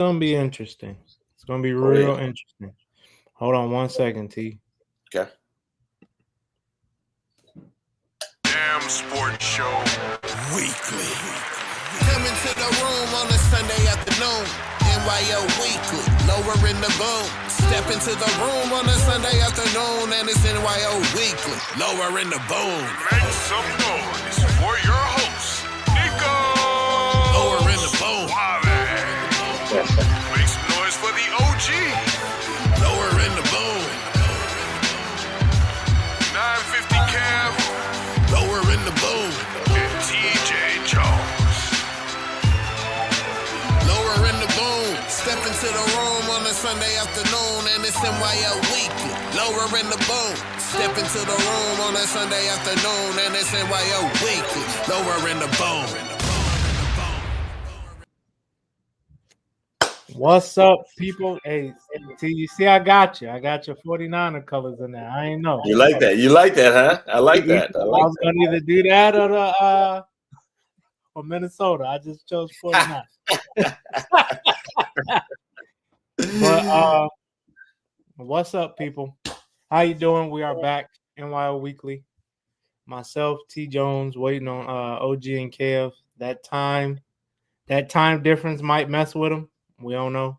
gonna be interesting. It's gonna be real interesting. Hold on 1 second, T. Okay. Damn Sports Show Weekly. Coming to the room on a Sunday afternoon. NYO Weekly, lower in the boom. Step into the room on a Sunday afternoon, and it's NYO Weekly, lower in the boom. Make some noise for your host, Nico. Lower in the boom. Make some noise for the OG. Lower in the boom. 950 Cav. Lower in the boom. And TJ Jones. Lower in the boom. Step into the room on a Sunday afternoon, and it's NYO Weekly, lower in the boom. Step into the room on a Sunday afternoon, and it's NYO Weekly, lower in the boom. What's up, people? Hey, T, you see, I got you. I got your 49er colors in there. I ain't know. You like that? You like that, huh? I like that. I was gonna either do that or the or Minnesota. I just chose 49. But what's up, people? How you doing? We are back, NYO Weekly. Myself, T Jones, waiting on OG and Kev. That time difference might mess with them. We don't know.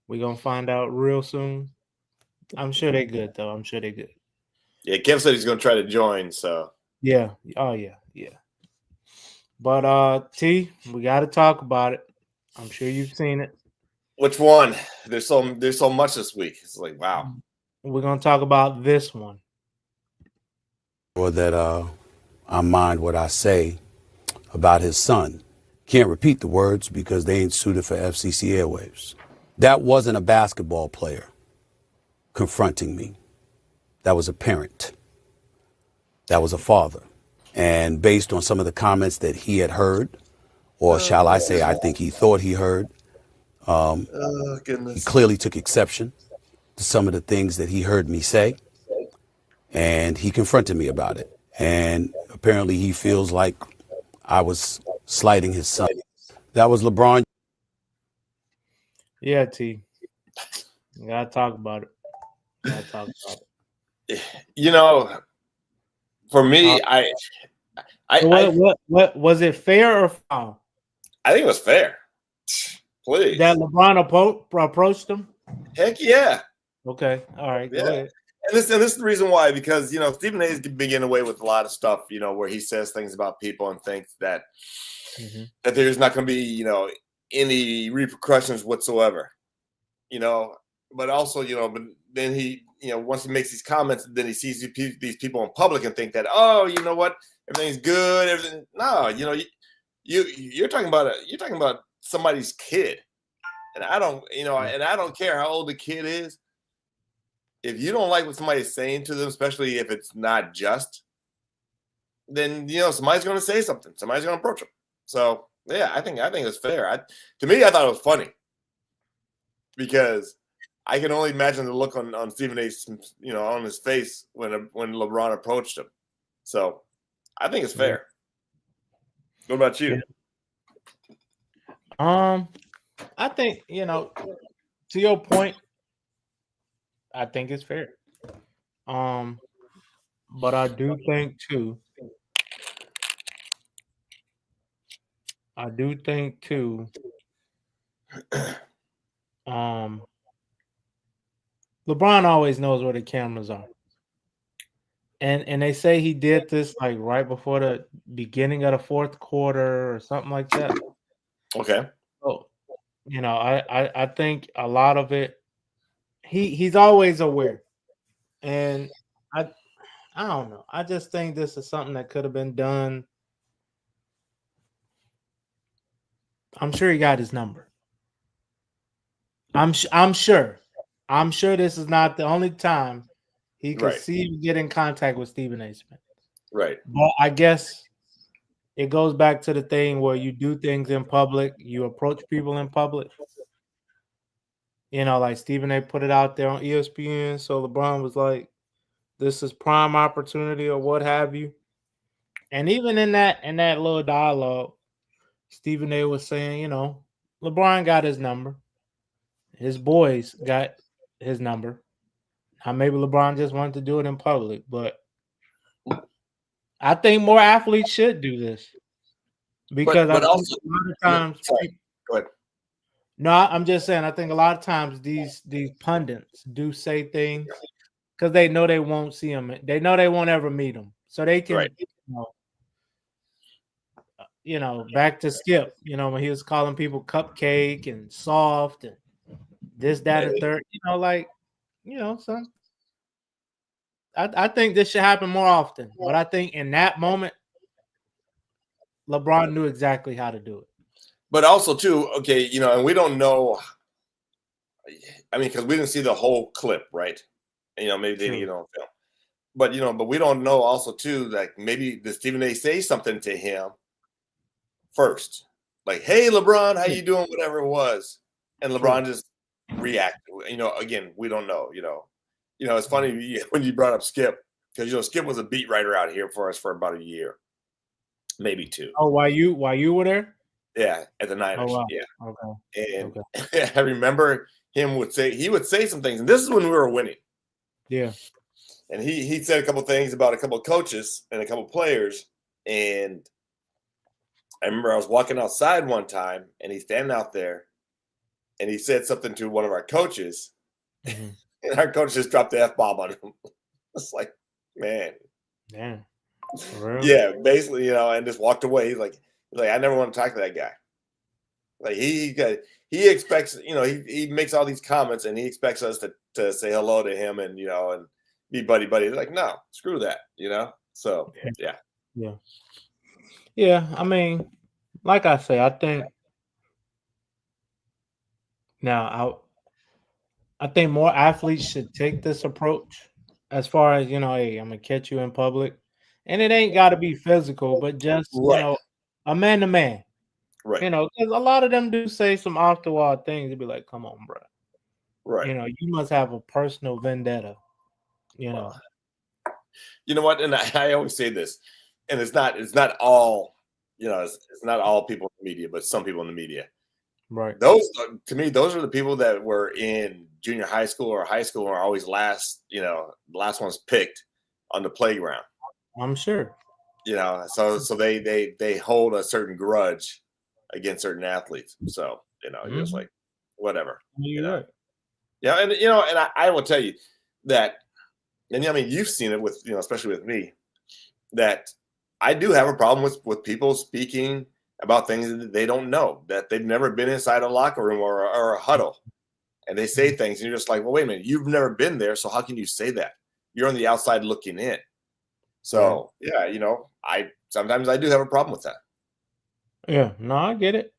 We're gonna find out real soon. I'm sure they're good though. I'm sure they're good. Yeah, Kev said he's gonna try to join, so yeah. Oh yeah. But T, we gotta talk about it. I'm sure you've seen it. Which one? There's so much this week. It's like, wow. We're gonna talk about this one. Or that I mind what I say about his son. Can't repeat the words because they ain't suited for FCC airwaves. That wasn't a basketball player confronting me. That was a parent. That was a father. And based on some of the comments that he had heard, or shall I say, I think he thought he heard, he clearly took exception to some of the things that he heard me say, and he confronted me about it. And apparently he feels like I was slighting his son. That was LeBron. Yeah, T. You gotta talk about it. You know, for me, what was it, fair or foul? I think it was fair. Please. That LeBron approached him? Heck yeah. Okay. All right. Yeah. Go ahead. And this is the reason why, because, you know, Stephen A's been getting away with a lot of stuff, you know, where he says things about people and thinks that that there's not going to be, you know, any repercussions whatsoever, you know. But also, you know, but then he, you know, once he makes these comments, then he sees these people in public and think that, oh, you know what, everything's good, everything. No, you know, you're talking about somebody's kid, and I don't, you know, and I don't care how old the kid is. If you don't like what somebody's saying to them, especially if it's not just, then, you know, somebody's going to say something. Somebody's going to approach them. So yeah, I think it's fair. To me, I thought it was funny because I can only imagine the look on Stephen A's, you know, on his face when LeBron approached him. So I think it's fair. What about you? I think, you know, to your point, I think it's fair. But I do think too, LeBron always knows where the cameras are. And they say he did this like right before the beginning of the fourth quarter or something like that. Okay. So, you know, I think a lot of it, he's always aware. And I don't know. I just think this is something that could have been done. I'm sure he got his number. I'm sure this is not the only time he could get in contact with Stephen A. Smith. Right. But I guess it goes back to the thing where you do things in public, you approach people in public. You know, like Stephen A. put it out there on ESPN. So LeBron was like, this is prime opportunity or what have you. And even in that little dialogue, Stephen A. was saying, you know, LeBron got his number. his boys got his number. Now maybe LeBron just wanted to do it in public, but I think more athletes should do this because I But think also, a lot of times. sorry, go ahead. No, I'm just saying. I think a lot of times these pundits do say things because they know they won't see him. They know they won't ever meet him, so they can, Right. back to Skip. When he was calling people cupcake and soft and this, that, and third. Some. I think this should happen more often, but I think in that moment, LeBron knew exactly how to do it. But also too, okay, and we don't know. I mean, because we didn't see the whole clip, right? Maybe they didn't get on film. But we don't know also too, like maybe did Stephen A say something to him first, like, "Hey, LeBron, how you doing?" Whatever it was, and LeBron just reacted. Again, we don't know. It's funny when you brought up Skip because Skip was a beat writer out here for us for about a year, maybe 2. Oh, why you were there? Yeah, at the Niners. Oh, wow. Yeah. Okay. And I remember he would say some things, and this is when we were winning. Yeah. And he said a couple things about a couple of coaches and a couple of players. And I remember I was walking outside one time, and he's standing out there, and he said something to one of our coaches, and our coach just dropped the F-bomb on him. It's like, man. Damn. For real? Yeah, basically, and just walked away. He's like, I never want to talk to that guy. Like he expects, he makes all these comments and he expects us to say hello to him and and be buddy. Like, no, screw that, So yeah. I mean, like I say, I think now I think more athletes should take this approach as far as hey, I'm gonna catch you in public, and it ain't got to be physical, but just a man to man. Right. Because a lot of them do say some off the wall things. You'd be like, come on, bro. Right. You must have a personal vendetta. You know what? And I always say this, and it's not all, it's not all people in the media, but some people in the media. Right. Those, to me, those are the people that were in junior high school or high school and are always last ones picked on the playground. I'm sure. So they hold a certain grudge against certain athletes. So, just like whatever. Right. Yeah, and and I will tell you that, and I mean you've seen it with especially with me, that I do have a problem with people speaking about things that they don't know, that they've never been inside a locker room or a huddle, and they say things, and you're just like, well, wait a minute, you've never been there, so how can you say that? You're on the outside looking in. So I sometimes I do have a problem with that. Yeah, no, I get it.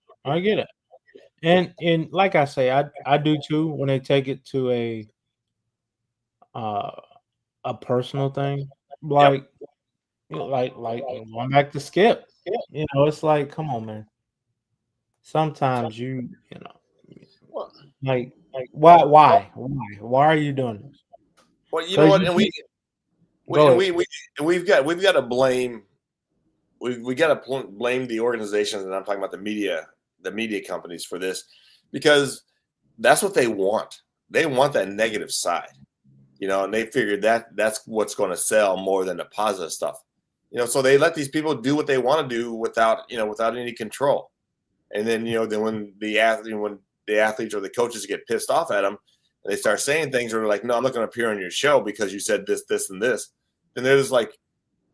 And like I say, I do too when they take it to a personal thing, like going back to Skip. It's like, come on, man. Sometimes like why are you doing this? Well, you know what, and we've got to blame. We got to blame the organizations, and I'm talking about the media companies for this, because that's what they want. They want that negative side, and they figured that's what's going to sell more than the positive stuff, So they let these people do what they want to do without any control, and then then when the athletes or the coaches get pissed off at them, and they start saying things where they're like, "No, I'm not going to appear on your show because you said this, this, and this," then they're just like,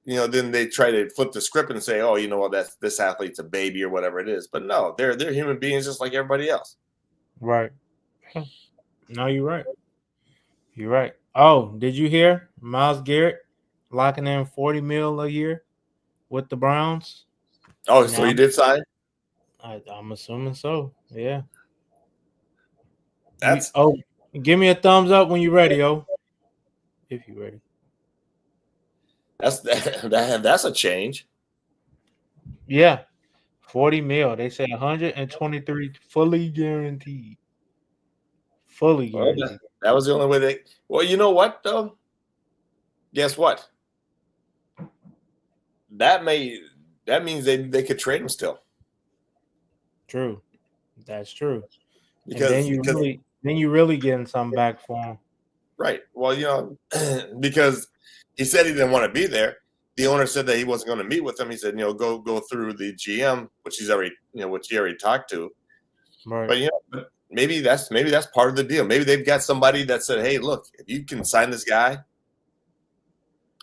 then they try to flip the script and say, "Oh, this athlete's a baby or whatever it is." But no, they're human beings just like everybody else. Right. No, you're right. You're right. Oh, did you hear Myles Garrett locking in $40 million a year with the Browns? Oh, so he did sign? I'm assuming so. Yeah. Give me a thumbs up when you're ready, if you're ready. That's a change. Yeah, $40 million. They say 123 fully guaranteed. Fully guaranteed. That was the only way they. Well, you know what though? Guess what? That means they could trade him still. True, that's true. Because then you really getting something back for him. Right. Well, because he said he didn't want to be there. The owner said that he wasn't going to meet with him. He said, go through the GM, which he already talked to. Right. But maybe that's part of the deal. Maybe they've got somebody that said, hey, look, if you can sign this guy,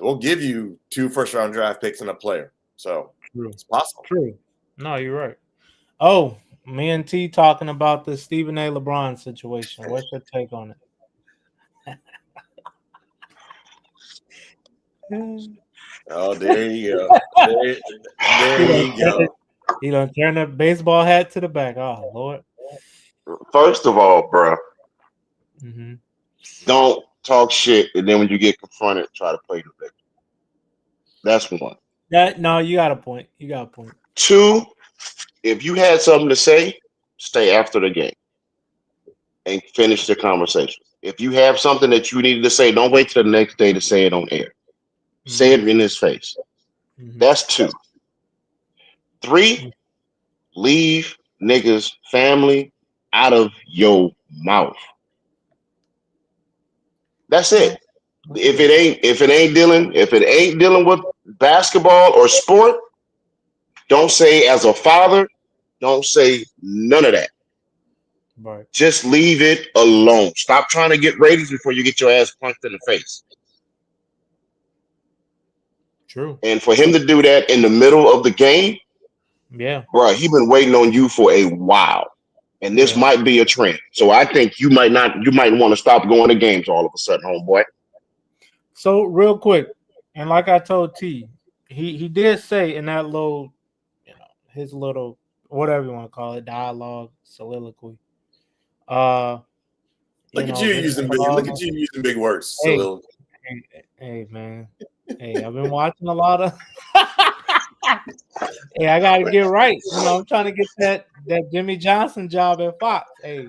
we'll give you 2 first-round draft picks and a player. So it's possible. True. No, you're right. Oh, me and T talking about the Stephen A. LeBron situation. What's your take on it? Oh, there you go. There you go. You don't turn the baseball hat to the back. Oh, Lord. First of all, bro, Mm-hmm. don't talk shit, and then when you get confronted, try to play the victim. That's one. No, you got a point. 2, if you had something to say, stay after the game and finish the conversation. If you have something that you needed to say, don't wait till the next day to say it on air. Mm-hmm. Say it in his face. Mm-hmm. That's 2. 3, leave niggas' family out of your mouth. That's it. If it ain't dealing with basketball or sport, don't say as a father, don't say none of that. Right. Just leave it alone. Stop trying to get ratings before you get your ass punched in the face. True. And for him to do that in the middle of the game, yeah, bro, he been waiting on you for a while. And this might be a trend. So I think you might want to stop going to games all of a sudden, homeboy. So real quick, and like I told T, he did say in that little, his little, whatever you want to call it, dialogue, soliloquy. Look at you using big words. Hey, man. Hey, I've been watching a lot of. Hey, I gotta get right. I'm trying to get that Jimmy Johnson job at Fox. Hey,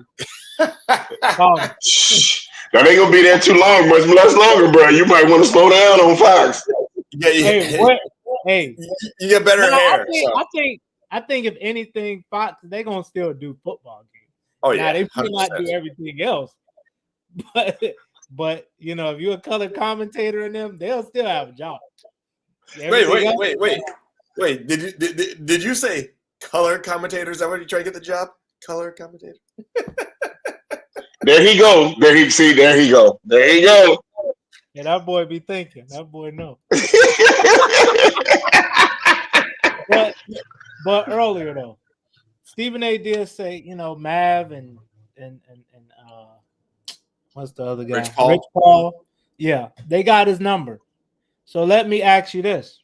that ain't gonna be there too long, much less longer, bro. You might want to slow down on Fox. Hey, you get better hair. I think if anything, Fox they're gonna still do football games. Oh yeah, now, they may not do everything else, but if you're a color commentator in them, they'll still have a job. Wait, did you say color commentators? Is that what you try to get the job? Color commentator. There he go. There he go. Yeah, that boy be thinking. That boy know. but earlier though, Stephen A. did say, Mav and what's the other guy? Rich Paul. Yeah, they got his number. So let me ask you this.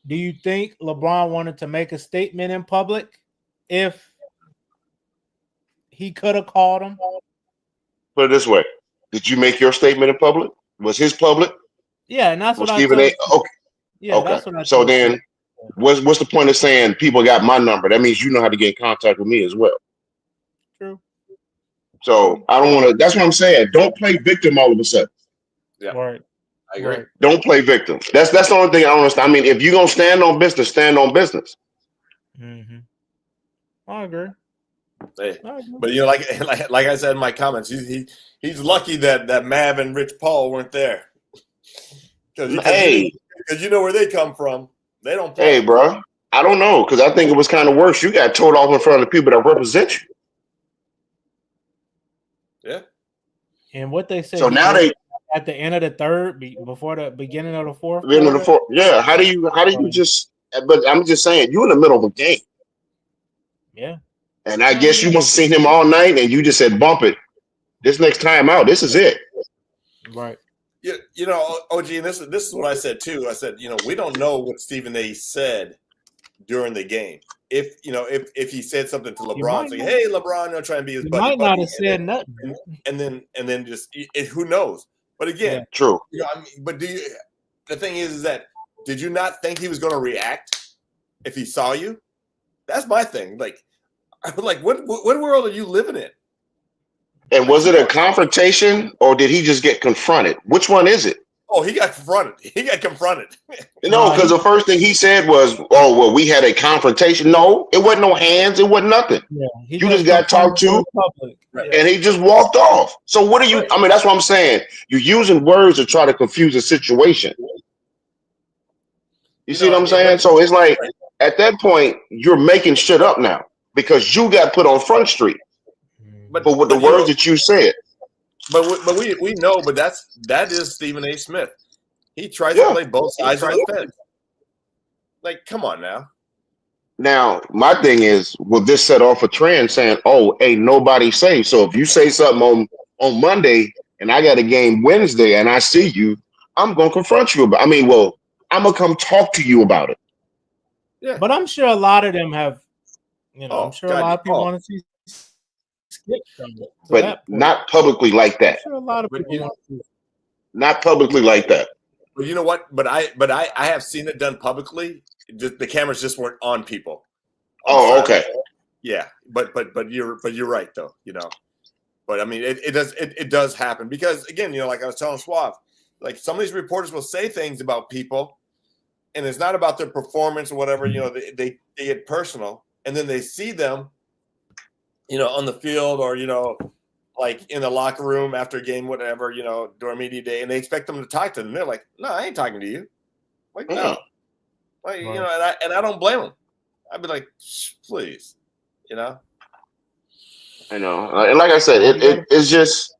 Do you think LeBron wanted to make a statement in public if he could have called him? Put it this way. Did you make your statement in public? Was his public? Yeah, and that's what Stephen I told you. Okay. Yeah, okay. That's what I so then what's the point of saying people got my number? That means you know how to get in contact with me as well. True. So I don't want to. That's what I'm saying. Don't play victim all of a sudden. Yeah. Right. I agree. Right. Don't play victim. That's the only thing I don't understand. I mean, if you're gonna stand on business, stand on business. Mm-hmm. I agree. Hey, but like I said in my comments, he's lucky that Mav and Rich Paul weren't there. Because you know where they come from. They don't play. Hey, bro, I don't know, because I think it was kind of worse. You got told off in front of the people that represent you. Yeah. And what they say. So now they at the end of the third, before the beginning of the fourth. Yeah. How do you just? But I'm just saying, you in the middle of a game. Yeah. And I guess you must have seen him all night, and you just said, "Bump it. This next time out, this is it." Right. OG, and this is what I said too. I said, we don't know what Stephen A. said during the game. If he said something to LeBron, saying, "Hey, LeBron, try and be his buddy." Might not have said nothing. And then just who knows? But again, true. But the thing is that did you not think he was going to react if he saw you? That's my thing. Like what world are you living in? And was it a confrontation or did he just get confronted? Which one is it? Oh, he got confronted. No, because the first thing he said was, "Oh, well, we had a confrontation." No, it wasn't no hands. It wasn't nothing. Yeah, you just got talked to, and he just walked off. So what are you? I mean, that's what I'm saying. You're using words to try to confuse a situation. You see what I'm saying? So it's like at that point, you're making shit up now because you got put on Front Street for what the words that you said. But we know, but that is Stephen A. Smith. He tries to play both sides of the fence. Like, come on now. Now, my thing is, will this set off a trend saying, "Oh, ain't nobody safe"? So if you say something on Monday and I got a game Wednesday and I see you, I'm gonna confront you about. I'm gonna come talk to you about it. Yeah, but I'm sure a lot of them have. I'm sure a lot of people want to see. But not publicly like that. Sure, a lot of people not publicly like that. But you know what? But I have seen it done publicly. The cameras just weren't on people. Oh, okay. Yeah, but you're right though. But I mean, it does happen because again, like I was telling Suave, like some of these reporters will say things about people, and it's not about their performance or whatever. They get personal, and then they see them. On the field or, like in the locker room after a game, whatever, during media day, and they expect them to talk to them. They're like, no, I ain't talking to you. Like, no. Like, and I don't blame them. I'd be like, please, I know. And like I said, it's just,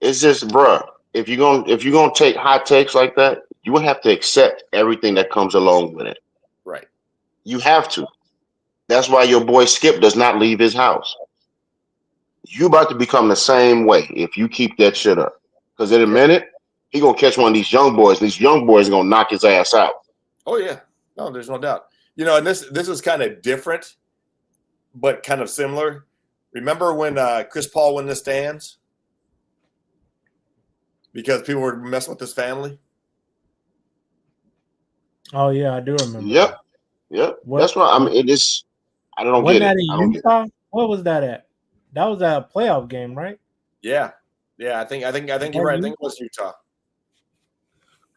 bruh, if you're gonna take hot takes like that, you will have to accept everything that comes along with it. Right. You have to. That's why your boy Skip does not leave his house. You about to become the same way if you keep that shit up. Because in a minute, he gonna catch one of these young boys. These young boys are gonna knock his ass out. Oh yeah, no, there's no doubt. And this is kind of different, but kind of similar. Remember when Chris Paul went in the stands because people were messing with his family? Oh yeah, I do remember. Yep. That's why it is. I don't get it. That in Utah? What was that at? That was at a playoff game, right? Yeah. I think you're right. I think it was Utah.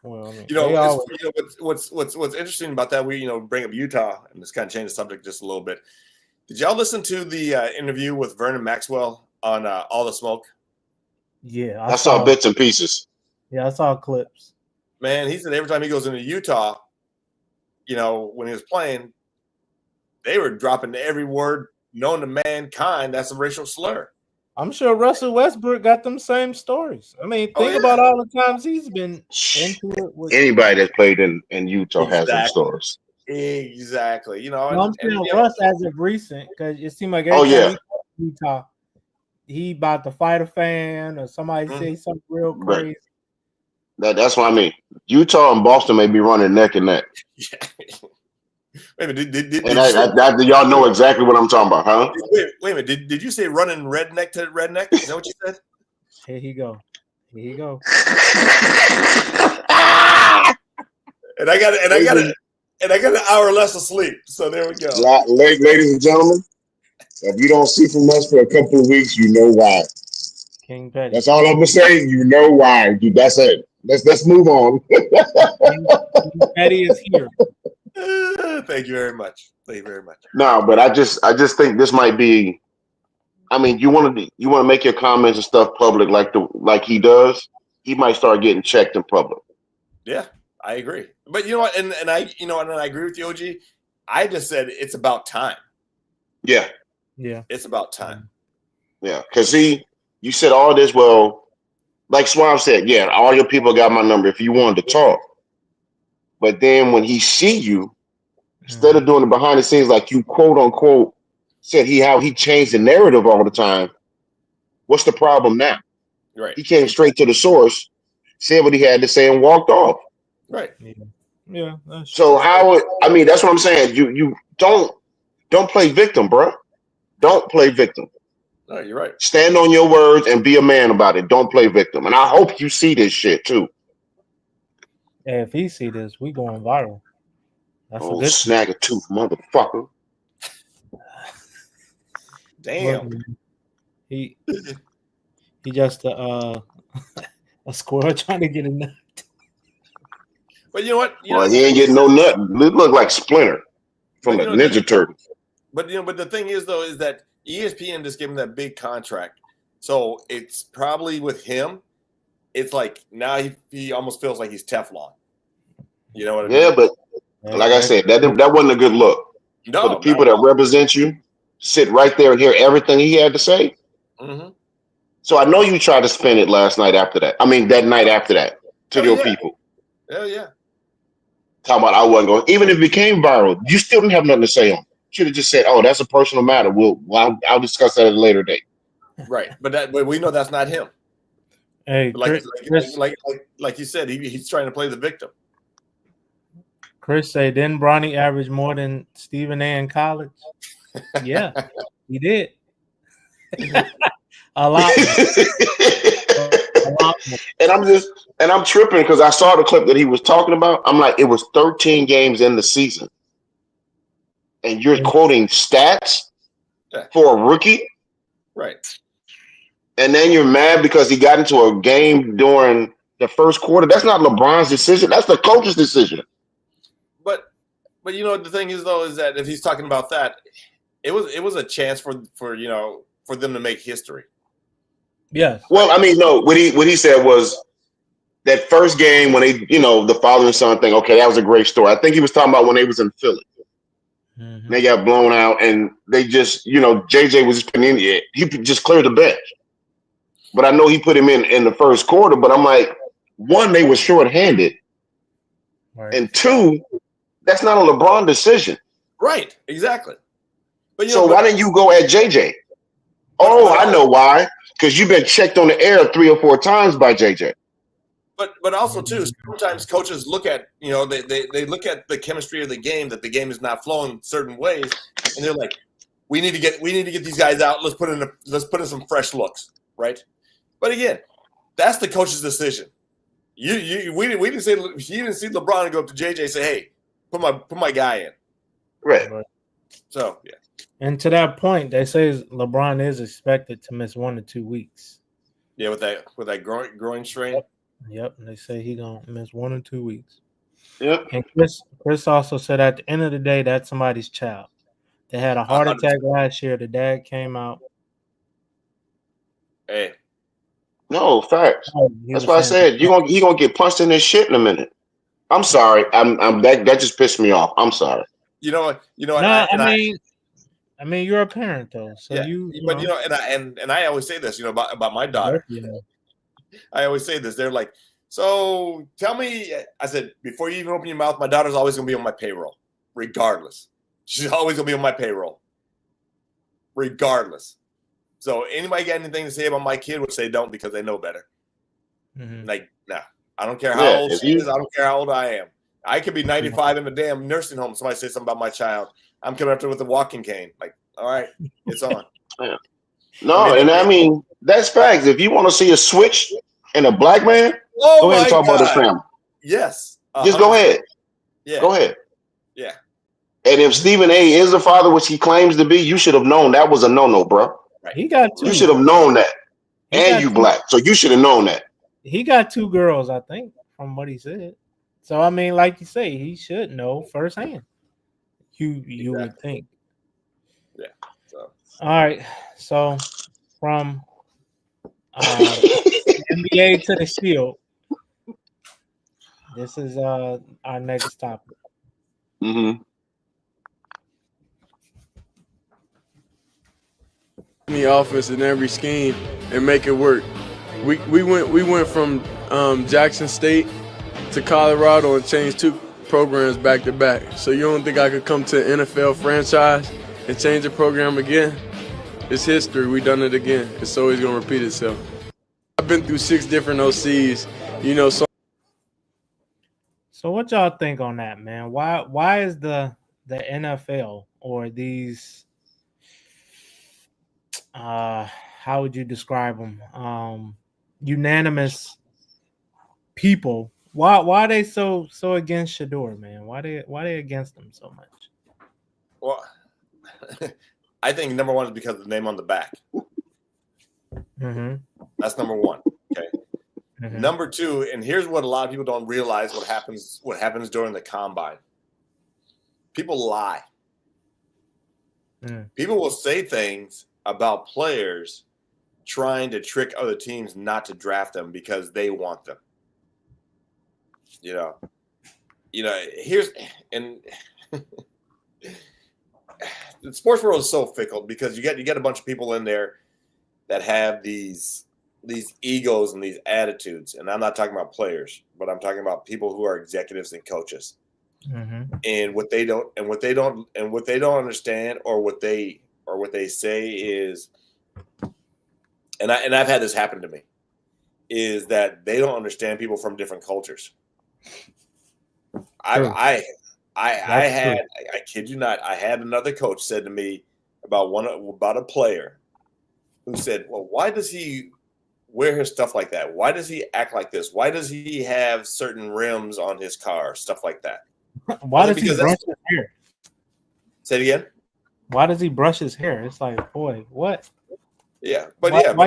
Well, I mean, what's interesting about that? We bring up Utah, and this kind of changed the subject just a little bit. Did y'all listen to the interview with Vernon Maxwell on All the Smoke? Yeah, I saw bits and pieces. Yeah, I saw clips. Man, he said every time he goes into Utah, when he was playing, they were dropping every word known to mankind that's a racial slur. I'm sure Russell Westbrook got them same stories. I mean, think about all the times he's been into it. With anybody that's played in Utah has them stories. Exactly. I'm saying Russ as of recent, because it seemed like every time he Utah, he about to fight a fan or somebody say something real crazy. That's what I mean. Utah and Boston may be running neck and neck. Wait a minute, y'all know exactly what I'm talking about, huh? Wait a minute. Did you say running redneck to redneck? Is that what you said? Here he go. And I got an hour less of sleep. So there we go. Ladies and gentlemen, if you don't see from us for a couple of weeks, you know why. King Petty. That's all I'm gonna say. You know why. That's it. Let's move on. King Petty is here. Thank you very much. No, but I just think this might be. I mean, you want to make your comments and stuff public like he does. He might start getting checked in public. Yeah, I agree. But you know what? And I agree with you, OG. I just said it's about time. Yeah. It's about time. Yeah, because you said all this. Well, like Suave said, yeah, all your people got my number if you wanted to talk. But then when he see you, instead of doing the behind the scenes like you quote unquote said how he changed the narrative all the time, what's the problem now? Right. He came straight to the source, said what he had to say, and walked off. Right. Yeah. So that's what I'm saying. You don't play victim, bro. Don't play victim. No, you're right. Stand on your words and be a man about it. Don't play victim. And I hope you see this shit too. Hey, if he see this, we going viral. That's a good snag a tooth, motherfucker. Damn. Look, he just a squirrel trying to get a nut. But you know what? Well, he ain't getting no nut. It looked like Splinter from the Ninja Turtles. But the thing is though is that ESPN just gave him that big contract, so it's probably with him. It's like now he almost feels like he's Teflon. You know what I mean? Yeah, but like I said, that wasn't a good look. No, for the people that represent you, sit right there and hear everything he had to say. Mm-hmm. So I know you tried to spin it last night after that. I mean, that night after that to your people. Hell yeah. Talking about I wasn't going. Even if it became viral, you still didn't have nothing to say on it. Should have just said, "Oh, that's a personal matter. I'll discuss that at a later date." Right, but we know that's not him. Hey, like you said, he's trying to play the victim. Chris said, didn't Bronny average more than Stephen A in college? Yeah, he did. A lot. And I'm tripping because I saw the clip that he was talking about. I'm like, it was 13 games in the season. And you're quoting stats for a rookie? Right. And then you're mad because he got into a game during the first quarter. That's not LeBron's decision. That's the coach's decision. But you know the thing is though is that if he's talking about that, it was a chance for them to make history. Yes. Well, I mean, no. What he said was that first game when they, the father and son thing. Okay, that was a great story. I think he was talking about when they was in Philly. Mm-hmm. They got blown out, and they just, JJ was just putting in it. He just cleared the bench. But I know he put him in the first quarter. But I'm like, one, they were shorthanded, right. And two, that's not a LeBron decision. Right, exactly. But why didn't you go at JJ? Oh, I know why. Because you've been checked on the air 3 or 4 times by JJ. But also too, sometimes coaches look at they look at the chemistry of the game, that the game is not flowing certain ways, and they're like, we need to get these guys out. Let's put in some fresh looks, right? But again, that's the coach's decision. We didn't say he didn't see LeBron go up to JJ and say, hey, put my guy in. Right. So yeah. And to that point, they say LeBron is expected to miss 1 to 2 weeks. Yeah, with that groin strain. Yep. And they say he's gonna miss 1 or 2 weeks. Yep. And Chris also said at the end of the day, that's somebody's child. They had a heart attack last year. The dad came out. Hey. No, facts. That's why I said he gonna get punched in his shit in a minute. I'm sorry. That just pissed me off. I'm sorry. You know what? I mean, you're a parent though, so and I always say this, about my daughter. Yeah. I always say this. They're like, so tell me. I said, before you even open your mouth, my daughter's always gonna be on my payroll, regardless. She's always gonna be on my payroll, regardless. So anybody got anything to say about my kid, which they don't because they know better. Mm-hmm. Like, nah, I don't care how old she is. I don't care how old I am. I could be 95 in the damn nursing home. Somebody say something about my child. I'm coming after with a walking cane. Like, all right, it's on. Yeah. No, I mean, that's facts. If you want to see a switch in a black man, go ahead and talk about his family. Yes. Just go ahead. Yeah. Go ahead. Yeah. And if Stephen A is the father, which he claims to be, you should have known that was a no-no, bro. Right. He got 2. You should have known that. And you black. So you should have known that. He got 2 girls, I think, from what he said. So, I mean, like you say, he should know firsthand. You would think. Yeah. So. All right. So, from NBA to the Shield, this is our next topic. Mm-hmm. The offense in every scheme and make it work. We went from Jackson State to Colorado and changed 2 programs back to back. So you don't think I could come to an NFL franchise and change the program again? It's history. We done it again. It's always gonna repeat itself. I've been through 6 different OCs. So what y'all think on that, man? Why is the NFL or these how would you describe them? Unanimous people. Why are they so against Shador, man? Why they against him so much? Well, I think number one is because of the name on the back. Mm-hmm. That's number one. Okay. Number two, and here's what a lot of people don't realize: what happens during the combine. People lie. People will say things about players trying to trick other teams not to draft them because they want them. Here's and the sports world is so fickle because you get a bunch of people in there that have these egos and these attitudes, and I'm not talking about players, but I'm talking about people who are executives and coaches. And what they don't understand, or what they say is, and I've had this happen to me, is that they don't understand people from different cultures. I kid you not, I had another coach said to me about a player who said, well, why does he wear his stuff like that? Why does he act like this? Why does he have certain rims on his car? Stuff like that. Why does he brush his hair? Say it again. Why does he brush his hair? It's like, boy, what? Yeah, but I've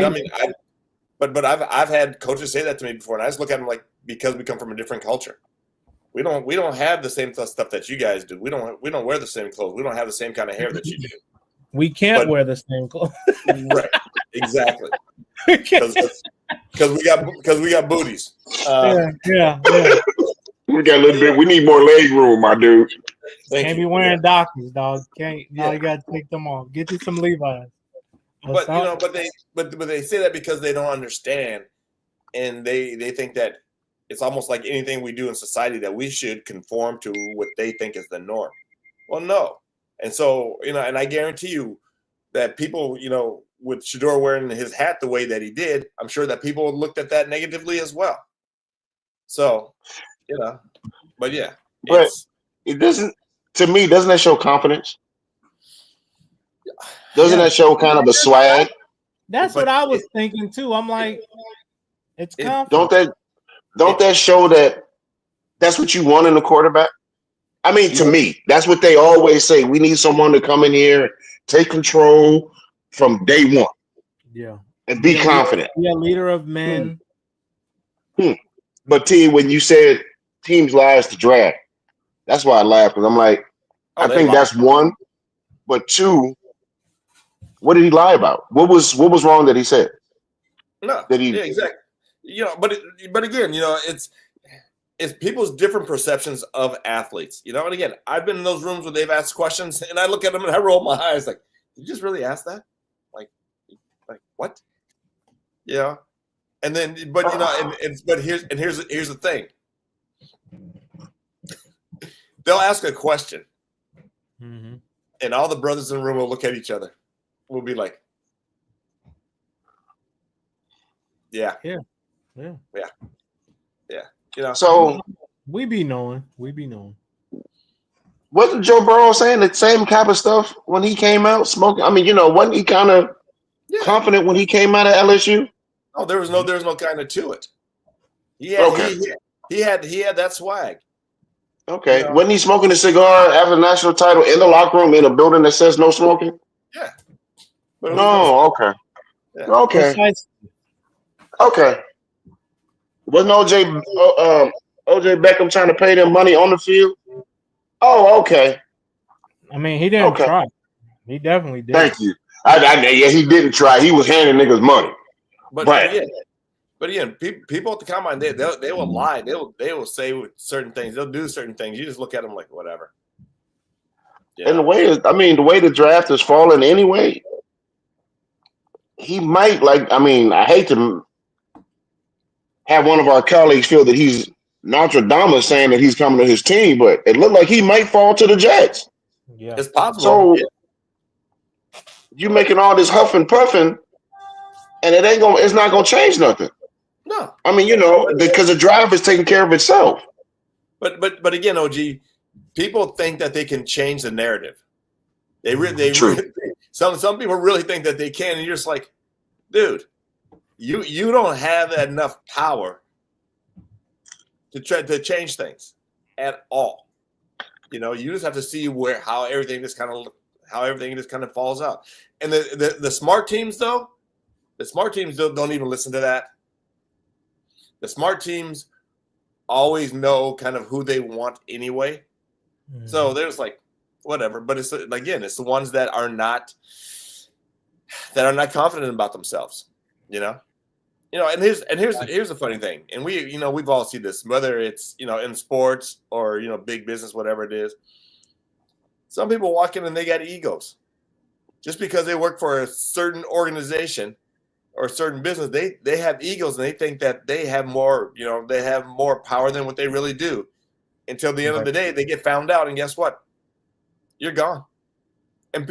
had coaches say that to me before, and I just look at them like, because we come from a different culture. We don't have the same stuff that you guys do. We don't wear the same clothes. We don't have the same kind of hair that you do. We can't wear the same clothes. Right. Exactly. Because we got booties. Yeah. We got a little bit. We need more leg room, my dude. Can't be wearing Dockers, dog. Can't. Now you got to take them off. Get you some Levi's. But they say that because they don't understand, and they think that it's almost like anything we do in society that we should conform to what they think is the norm. Well, no. And so, and I guarantee you that people, with Shedeur wearing his hat the way that he did, I'm sure that people looked at that negatively as well. So, but yeah. But it doesn't, to me, doesn't that show confidence? Doesn't that show kind of a swag? That's what I was thinking too. I'm like, it's confidence. Don't that show that that's what you want in a quarterback? I mean, to me, that's what they always say. We need someone to come in here, take control from day one. Yeah. And be confident. Be a leader of men. But T, when you said teams lies to draft, that's why I laughed, because I'm like, I think that's one. But two, what did he lie about? What was wrong that he said? No. Exactly. But again, it's people's different perceptions of athletes. And again, I've been in those rooms where they've asked questions, and I look at them and I roll my eyes like, did you just really ask that? Like what? Yeah. And then, but here's the thing. They'll ask a question, and all the brothers in the room will look at each other. We'll be like, yeah. So we be knowing. Wasn't Joe Burrow saying the same type of stuff when he came out smoking? I mean, wasn't he kind of confident when he came out of LSU? Oh, there was no kind of to it. He had that swag. Okay. Wasn't he smoking a cigar after the national title in the locker room in a building that says no smoking? Yeah. No, okay. Yeah. Okay. Wasn't OJ Beckham trying to pay them money on the field? Oh, okay. I mean, he didn't try. He definitely did. Thank you. Yeah, he didn't try. He was handing niggas money. But again, people at the combine, they will lie. They will say certain things. They'll do certain things. You just look at them like whatever. Yeah. And the way the draft is falling anyway, he might I hate to have one of our colleagues feel that he's Nostradamus saying that he's coming to his team, but it looked like he might fall to the Jets. Yeah, it's possible. So you making all this huff and puffing, and it's not gonna change nothing. No, I mean, because the draft is taking care of itself. But again, OG, people think that they can change the narrative. Some people really think that they can, and you're just like, dude, you don't have enough power to try to change things at all. You just have to see how everything just kind of falls out. And the smart teams though, don't even listen to that. the smart teams always know kind of who they want anyway. Mhm. So there's like whatever, but it's again, it's the ones that are not confident about themselves, you know. And here's the funny thing, and we've all seen this, whether it's in sports or big business, whatever it is. Some people walk in and they got egos, just because they work for a certain organization or a certain business. They have egos and they think that they have more, they have more power than what they really do. Until the end of the day, they get found out, and guess what? You're gone. And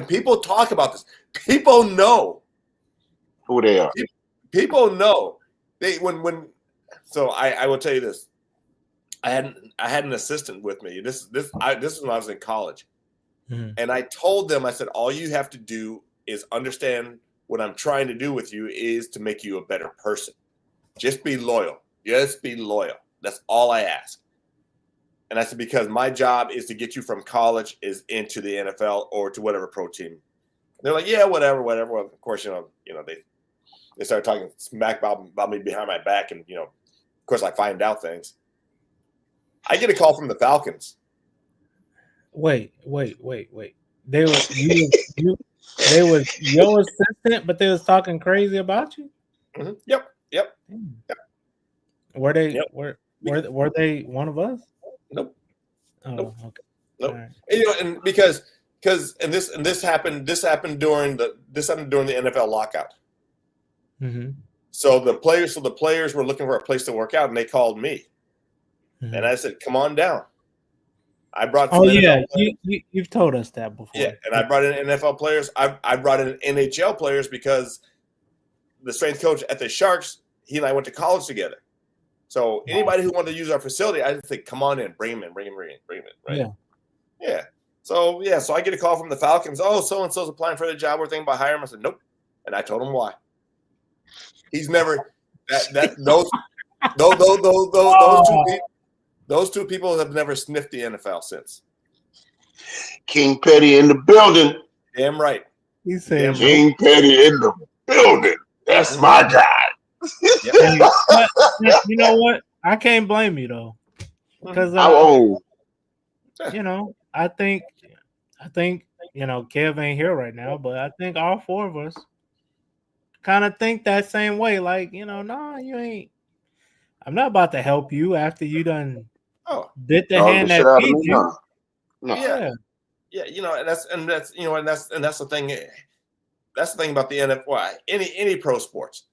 people talk about this. People know who they are. People know they So I will tell you this. I had an assistant with me. This is when I was in college, and I told them, I said, all you have to do is understand what I'm trying to do with you is to make you a better person. Just be loyal. Just be loyal. That's all I ask. And I said, because my job is to get you from college is into the NFL or to whatever pro team. And they're like, yeah, whatever. Well, of course, they started talking smack about me behind my back, and of course, I find out things. I get a call from the Falcons. Wait. They was your assistant, but they was talking crazy about you. Mm-hmm. Yep. Were they? Yep. Were they one of us? Nope. Oh, nope. Okay. Nope. Right. And because this happened during the NFL lockout. Mm-hmm. So the players were looking for a place to work out, and they called me, and I said, "Come on down." I brought. Oh yeah, you've told us that before. Yeah, and I brought in NFL players. I brought in NHL players because the strength coach at the Sharks, he and I went to college together. So anybody who wanted to use our facility, I just think, come on in, bring him in, right? Yeah. So I get a call from the Falcons. Oh, so and so's applying for the job. We're thinking about hiring him. I said, nope, and I told him why. He's never those two people have never sniffed the NFL since. King Petty in the building. Damn right. He said, King Petty in the building. That's my guy. You know what? I can't blame you though, because I think Kev ain't here right now, but I think all four of us kind of think that same way. Like, no, you ain't. I'm not about to help you after you done bit the hand that feeds you. No. Yeah, and that's the thing. That's the thing about the NFL. Any pro sports.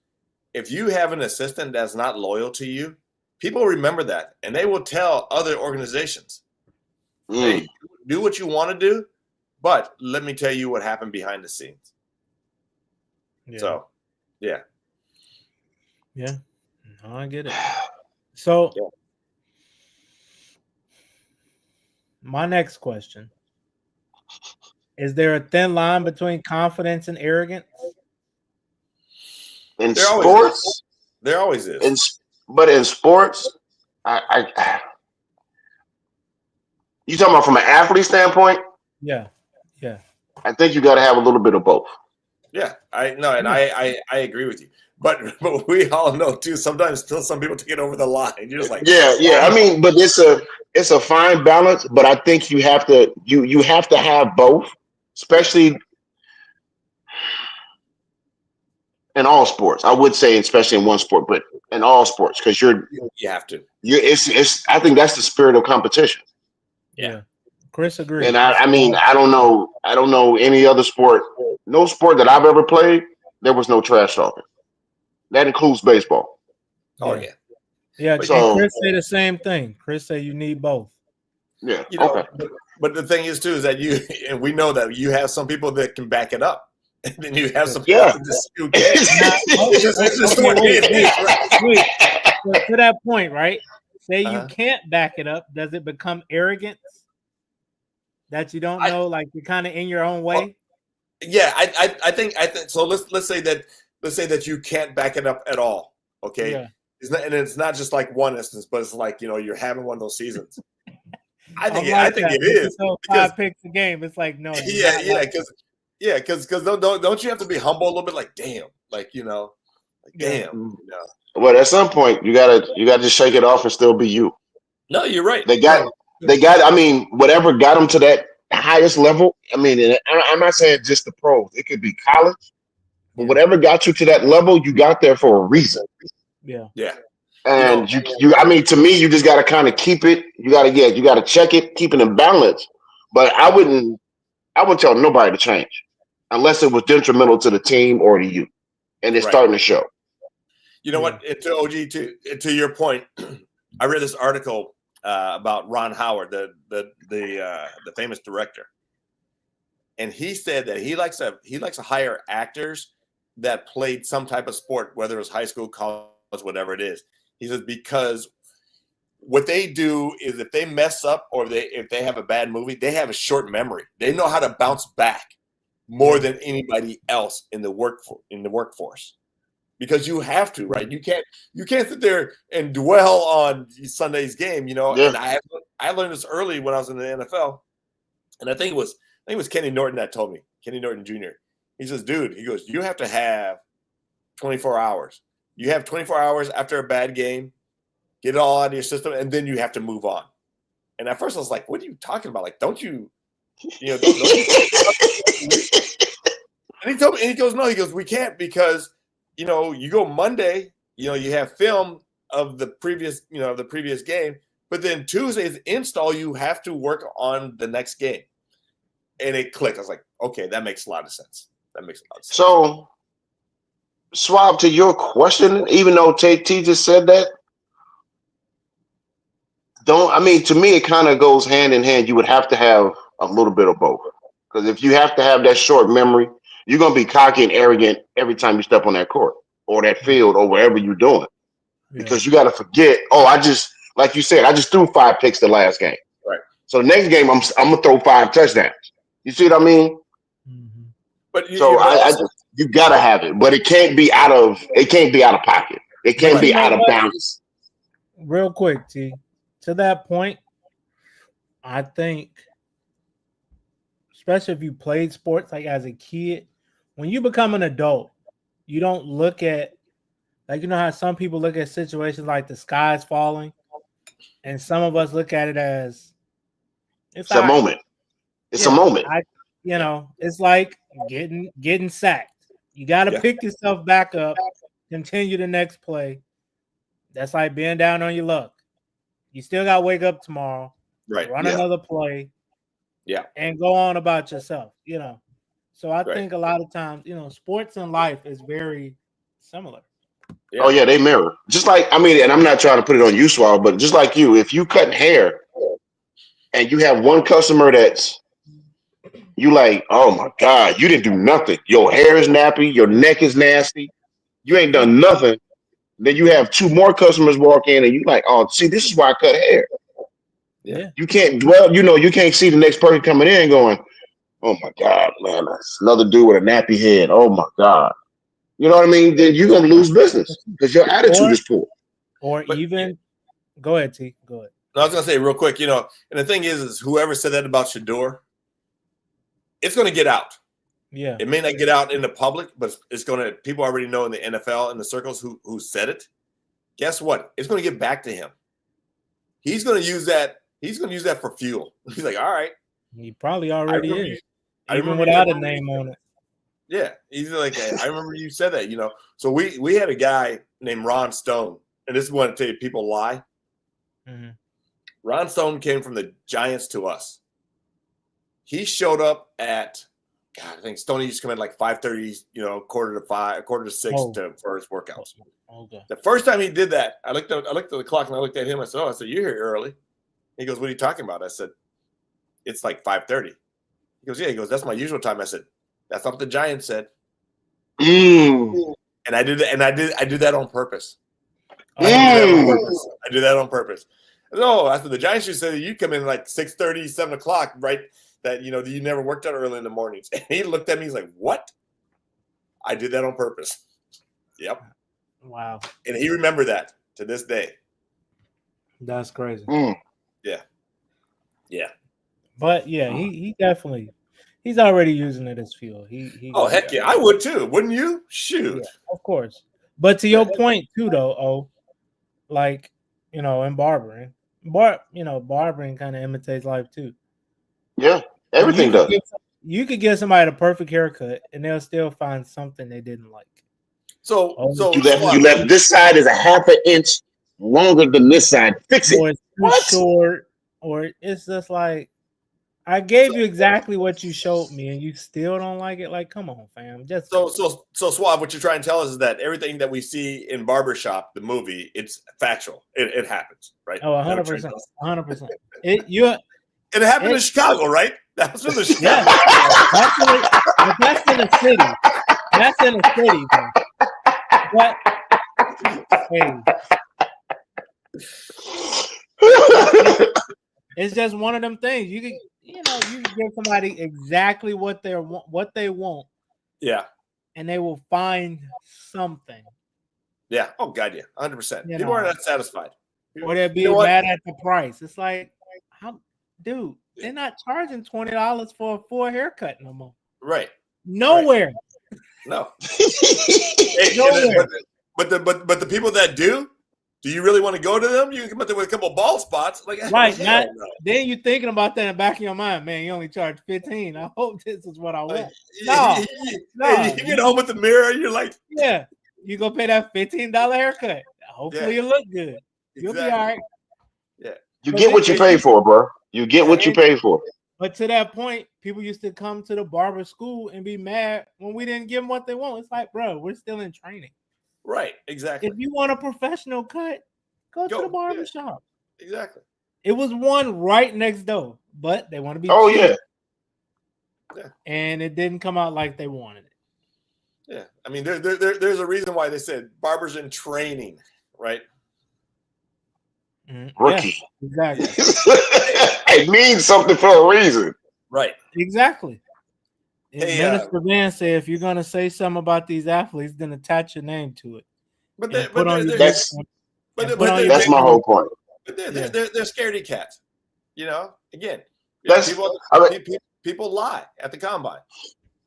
If you have an assistant that's not loyal to you, people remember that, and they will tell other organizations, "Hey, do what you want to do, but let me tell you what happened behind the scenes." Yeah. So, yeah. No, I get it. So, my next question: is there a thin line between confidence and arrogance? In sports, there always is. But in sports, you talking about from an athlete standpoint? Yeah. I think you got to have a little bit of both. Yeah, I agree with you. But we all know too. Sometimes still some people take it over the line. You're just like, yeah. I mean, but it's a fine balance. But I think you have to have both, especially in all sports. I would say, especially in one sport, but in all sports, because you have to. I think that's the spirit of competition. Yeah. Chris agrees. And I mean, I don't know any other sport. No sport that I've ever played, there was no trash talking. That includes baseball. Oh yeah. Yeah. So, Chris say the same thing. Chris say you need both. Yeah. Okay. But the thing is too is that and we know that you have some people that can back it up. And then you have some people that just can't. Wait. So to that point, right? Say you can't back it up. Does it become arrogance that you don't know, like you're kind of in your own way? Well, yeah, I think so. Let's say that you can't back it up at all. Okay, yeah. It's not just like one instance, but it's like you're having one of those seasons. I think it is. So 5 picks a game. It's like no. Because don't you have to be humble a little bit? Like damn, like Like, damn. You know. Well, at some point, you gotta just shake it off and still be you. No, you're right. They got. I mean, whatever got them to that highest level. I mean, and I'm not saying just the pros. It could be college, but whatever got you to that level, you got there for a reason. Yeah. And you. I mean, to me, you just got to kind of keep it. You got to check it, keep it in balance. But I wouldn't tell nobody to change unless it was detrimental to the team or to you, and it's starting to show. You know what? To OG, to your point, I read this article about Ron Howard, the famous director, and he said that he likes to hire actors that played some type of sport, whether it's high school, college, whatever it is. He says because what they do is if they mess up or if they have a bad movie, they have a short memory. They know how to bounce back more than anybody else in the workforce. Because you have to, right? You can't sit there and dwell on Sunday's game, you know. And I learned this early when I was in the NFL, and I think it was Kenny Norton that told me, Kenny Norton Jr. He says, dude, he goes, you have to have 24 hours. You have 24 hours after a bad game, get it all out of your system, and then you have to move on. And at first I was like, what are you talking about? Like, don't you know? Don't and he told me, and he goes, no, he goes, we can't because. You know, you go Monday, you know, you have film of the previous game, but then Tuesday's install, you have to work on the next game. And it clicked. I was like, okay, that makes a lot of sense. So, Swab, to your question, even though T just said that, to me, it kind of goes hand in hand. You would have to have a little bit of both. Because if you have to have that short memory, you're going to be cocky and arrogant every time you step on that court or that field or wherever you're doing. Because you got to forget, like you said, I just threw 5 picks the last game. Right. So the next game, I'm going to throw 5 touchdowns. You see what I mean? Mm-hmm. But you got to have it, but it can't be out of pocket. It can't be out of bounds. Real quick, T, to that point, I think, especially if you played sports like as a kid, when you become an adult, you don't look at, like, you know how some people look at situations like the sky's falling, and some of us look at it as it's a moment. It's a moment. It's like getting sacked. You got to pick yourself back up, continue the next play. That's like being down on your luck. You still got to wake up tomorrow, run another play, and go on about yourself, you know. So I think a lot of times, you know, sports and life is very similar. Yeah. Oh yeah, they mirror. Just like, I mean, and I'm not trying to put it on you, Swab, but just like you, if you cut hair and you have one customer that's you like, oh my God, you didn't do nothing. Your hair is nappy, your neck is nasty, you ain't done nothing. Then you have 2 more customers walk in and you like, oh, see, this is why I cut hair. Yeah. You can't dwell, you know, you can't see the next person coming in going, oh my God, man, that's another dude with a nappy head. Oh my God. You know what I mean? Then you're going to lose business because your attitude is poor. Go ahead, T. Go ahead. I was going to say real quick, you know, and the thing is whoever said that about Shador, it's going to get out. Yeah. It may not get out in the public, but it's going to, people already know in the NFL, in the circles who said it. Guess what? It's going to get back to him. He's going to use that. He's going to use that for fuel. He's like, all right. He probably already is. Even without a name on it. Yeah. He's like, I remember you said that, you know. So we had a guy named Ron Stone, and this is one to tell you people lie. Mm-hmm. Ron Stone came from the Giants to us. He showed up at, God, I think Stoney used to come in like 5:30, you know, quarter to 6 for his workouts. Okay. The first time he did that, I looked at the clock and I looked at him. I said, you're here early. He goes, what are you talking about? I said, it's like 5:30. He goes, yeah. He goes, that's my usual time. I said, that's not what the Giants said. And I did that, and I did that on purpose. I do that on purpose. No, I said the Giants should say that you come in like 6:30, 7 o'clock, right? That you know that you never worked out early in the mornings. And he looked at me, he's like, what? I did that on purpose. Yep. Wow. And he remembered that to this day. That's crazy. Yeah. Yeah. But yeah, he definitely he's already using it as fuel. He heck yeah, I would too, wouldn't you? Shoot. Yeah, of course. But to your point too, though, like in barbering, barbering kind of imitates life too. Yeah, everything does. You could give somebody the perfect haircut, and they'll still find something they didn't like. So you left this side is a half an inch longer than this side. Fix it. Or it's too short, or it's just like I gave you exactly what you showed me, and you still don't like it. Like, come on, fam. Just so Suave, what you're trying to tell us is that everything that we see in Barbershop, the movie, it's factual. It happens, right? Oh, 100%, 100%. It happened in Chicago, right? That was in the Chicago. Yeah, that's in the city. That's in the city, bro. But hey, it's just one of them things. You can give somebody exactly what they want. Yeah, and they will find something. Yeah. Oh God, yeah, 100%. People are not satisfied. Or they'll be mad at the price. It's like, dude, they're not charging $20 for a full haircut no more. Right. Nowhere. Right. No. Nowhere. But the people that do you really want to go to them? You can come up there with a couple of bald spots. Like, right. Then you're thinking about that in the back of your mind, man, you only charge $15. I hope this is what I want. No. You get home with the mirror, you're like, yeah, you go pay that $15 haircut. Hopefully you look good. You'll be all right. Yeah. You get what you pay for, bro. You get what you pay for. But to that point, people used to come to the barber school and be mad when we didn't give them what they want. It's like, bro, we're still in training. Right, exactly. If you want a professional cut, go to the barber shop. Exactly. It was one right next door, but they want to be cheap. Yeah. And it didn't come out like they wanted it. Yeah. I mean, there's a reason why they said barbers in training, right? Mm-hmm. Rookie. Yeah, exactly. It means something for a reason. Right. Exactly. Hey, Minister Van said, if you're going to say something about these athletes, then attach your name to it. But that's my whole point. But they're scaredy cats. Again, people lie at the combine.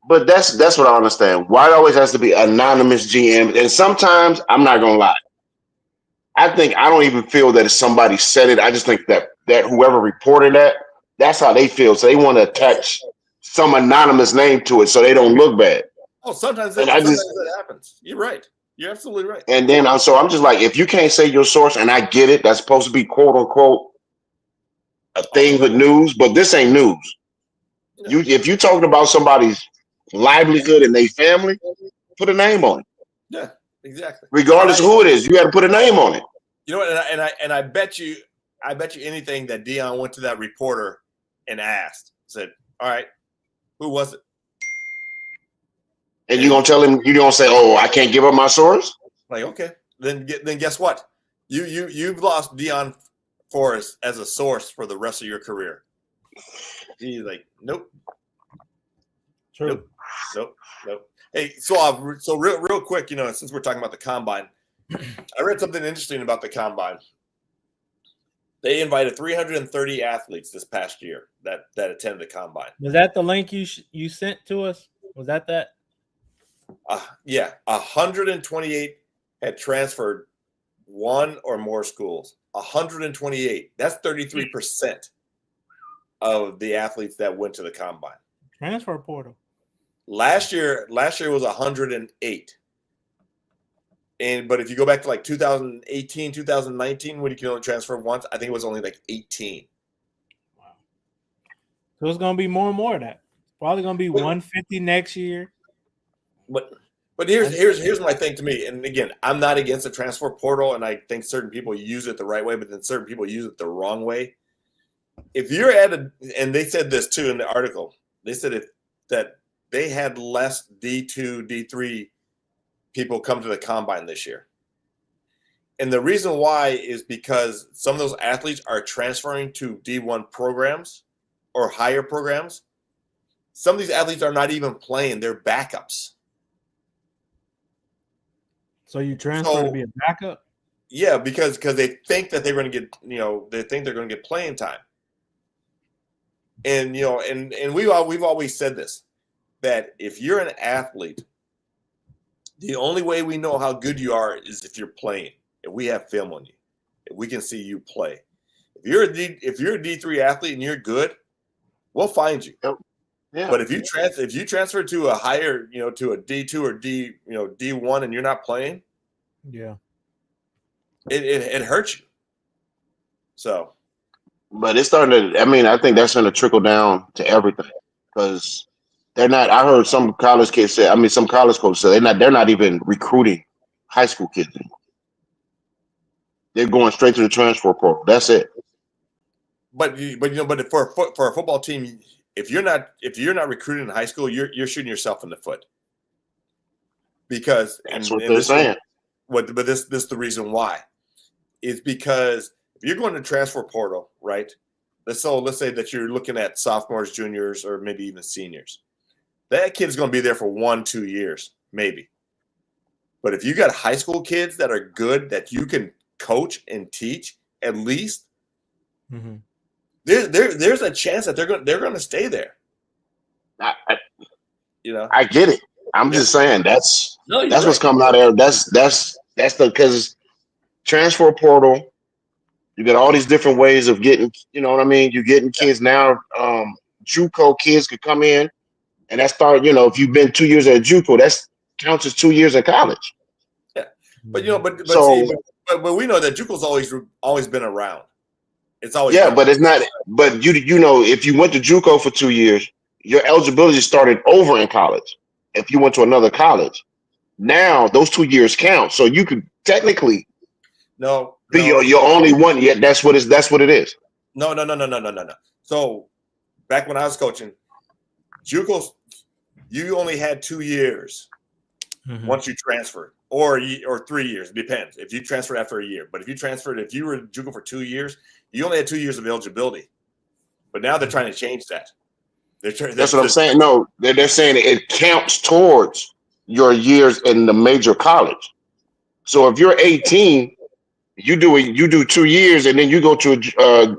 But that's what I understand. Why it always has to be anonymous GM? And sometimes, I'm not going to lie, I don't even feel that if somebody said it. I just think that whoever reported that's how they feel. So they want to attach some anonymous name to it so they don't look bad. Oh, sometimes that happens. You're right. You're absolutely right. And then I'm just like, if you can't say your source, and I get it, that's supposed to be quote unquote a thing with news, but this ain't news. Yeah. If you're talking about somebody's livelihood and their family, put a name on it. Yeah, exactly. Regardless of who it is, you got to put a name on it. You know what? And I bet you anything that Dion went to that reporter and said, "All right, who was it?" And you're gonna tell him, you're gonna say, "Oh, I can't give up my source." Like, okay, then guess what? You've lost Dion Forrest as a source for the rest of your career. He's like, nope. True. Nope. Hey, so real quick, since we're talking about the combine, I read something interesting about the combine. They invited 330 athletes this past year that attended the combine. Was that the link you sent to us? Was that? Yeah, 128 had transferred one or more schools. 128. That's 33% of the athletes that went to the combine. Transfer portal. Last year was 108. But if you go back to like 2018, 2019, when you can only transfer once, I think it was only like 18. Wow. So it's going to be more and more of that. Probably going to be 150 next year. But here's my thing to me. And again, I'm not against the transfer portal, and I think certain people use it the right way, but then certain people use it the wrong way. If you're and they said this too in the article, they said that they had less D2, D3 people come to the combine this year. And the reason why is because some of those athletes are transferring to D1 programs or higher programs. Some of these athletes are not even playing, they're backups. So you transfer to be a backup? Yeah, because they think that they're going to get, they think they're going to get playing time. And and we've always said this, that if you're an athlete, The only way we know how good you are is if you're playing. If we have film on you, if we can see you play. If you're a D3 athlete and you're good, we'll find you. Yeah. But if you transfer to a higher, to a D2 or D1 and you're not playing, yeah, it hurts you. So, but it's starting to. I mean, I think that's going to trickle down to everything because they're not. I heard some college kids say. I mean, some college coaches say they're not even recruiting high school kids anymore. They're going straight to the transfer portal. That's it. But for a football team, if you're not recruiting in high school, you're shooting yourself in the foot. Because that's what they're saying. But this is the reason why. Is because if you're going to transfer portal, right? Let's say that you're looking at sophomores, juniors, or maybe even seniors. That kid's going to be there for 1-2 years, maybe. But if you got high school kids that are good, that you can coach and teach, at least, there's a chance that they're going to stay there. I get it. I'm just saying that's what's coming out of there. That's because transfer portal. You got all these different ways of getting. You know what I mean? You're getting kids now. JUCO kids could come in, and that start. If you've been 2 years at JUCO, that counts as 2 years at college. Yeah, but but we know that JUCO's always been around. It's always but it's not. But if you went to JUCO for 2 years, your eligibility started over in college. If you went to another college, now those 2 years count. So you could technically be your only one. Yet that's what it is. No. So back when I was coaching, JUCO, you only had 2 years once you transferred, or 3 years. It depends if you transfer after a year. But if you were JUCO for 2 years, you only had 2 years of eligibility. But now they're trying to change that. That's what I'm saying. No, they're saying it counts towards your years in the major college. So if you're 18, you do 2 years, and then you go to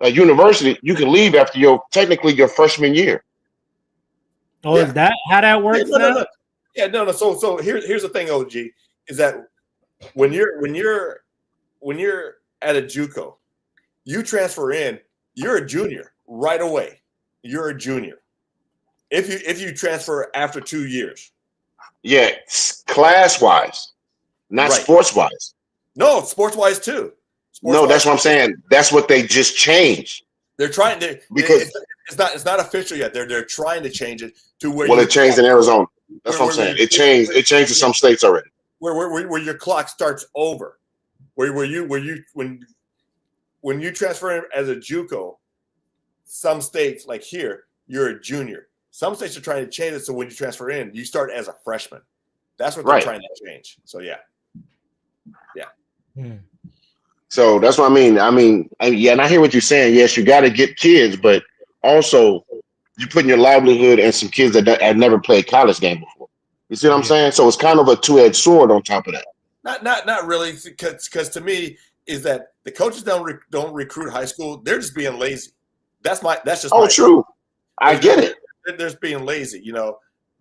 a university. You can leave after your freshman year. Oh, is that how that works now? No. Yeah, no. So here's the thing, OG, is that when you're at a JUCO, you transfer in, you're a junior right away. You're a junior. If you transfer after 2 years. Yeah, class wise, not sports wise. No, sports wise too. That's what I'm saying. That's what they just changed. They're trying to because it's not official yet. They're trying to change it to where. Well, it changed in Arizona. That's what I'm saying. It changed. It changed in some states already. Where your clock starts over. When you transfer in as a JUCO, some states like here you're a junior. Some states are trying to change it so when you transfer in, you start as a freshman. That's what they're trying to change. So yeah. So that's what I mean. And I hear what you're saying. Yes, you got to get kids, but also you're putting your livelihood and some kids that had never played college game before. You see what I'm saying? So it's kind of a two-edged sword on top of that. Not really, because to me is that the coaches don't recruit high school. They're just being lazy. That's just true. I get it. They're just being lazy,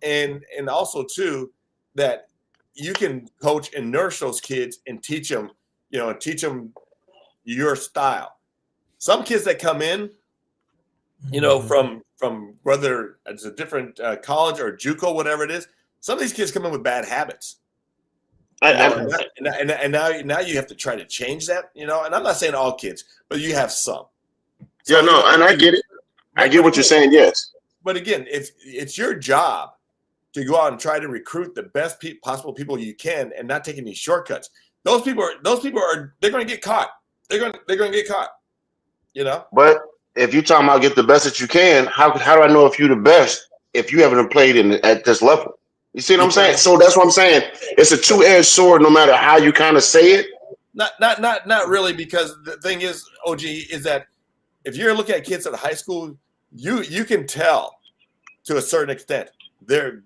and also too that you can coach and nurse those kids and teach them, your style. Some kids that come in, from whether it's a different college or JUCO, whatever it is, some of these kids come in with bad habits. And now you have to try to change that, and I'm not saying all kids, but you have some. So, and I get it. I get what you're saying, yes. But again, if it's your job to go out and try to recruit the best possible people you can and not taking these shortcuts, those people are they're going to get caught. They're going to get caught, But if you're talking about get the best that you can, how do I know if you're the best if you haven't played at this level? You see what I'm saying? So that's what I'm saying. It's a two-edged sword, no matter how you kind of say it. Not really, because the thing is, OG, is that if you're looking at kids at high school, you can tell to a certain extent the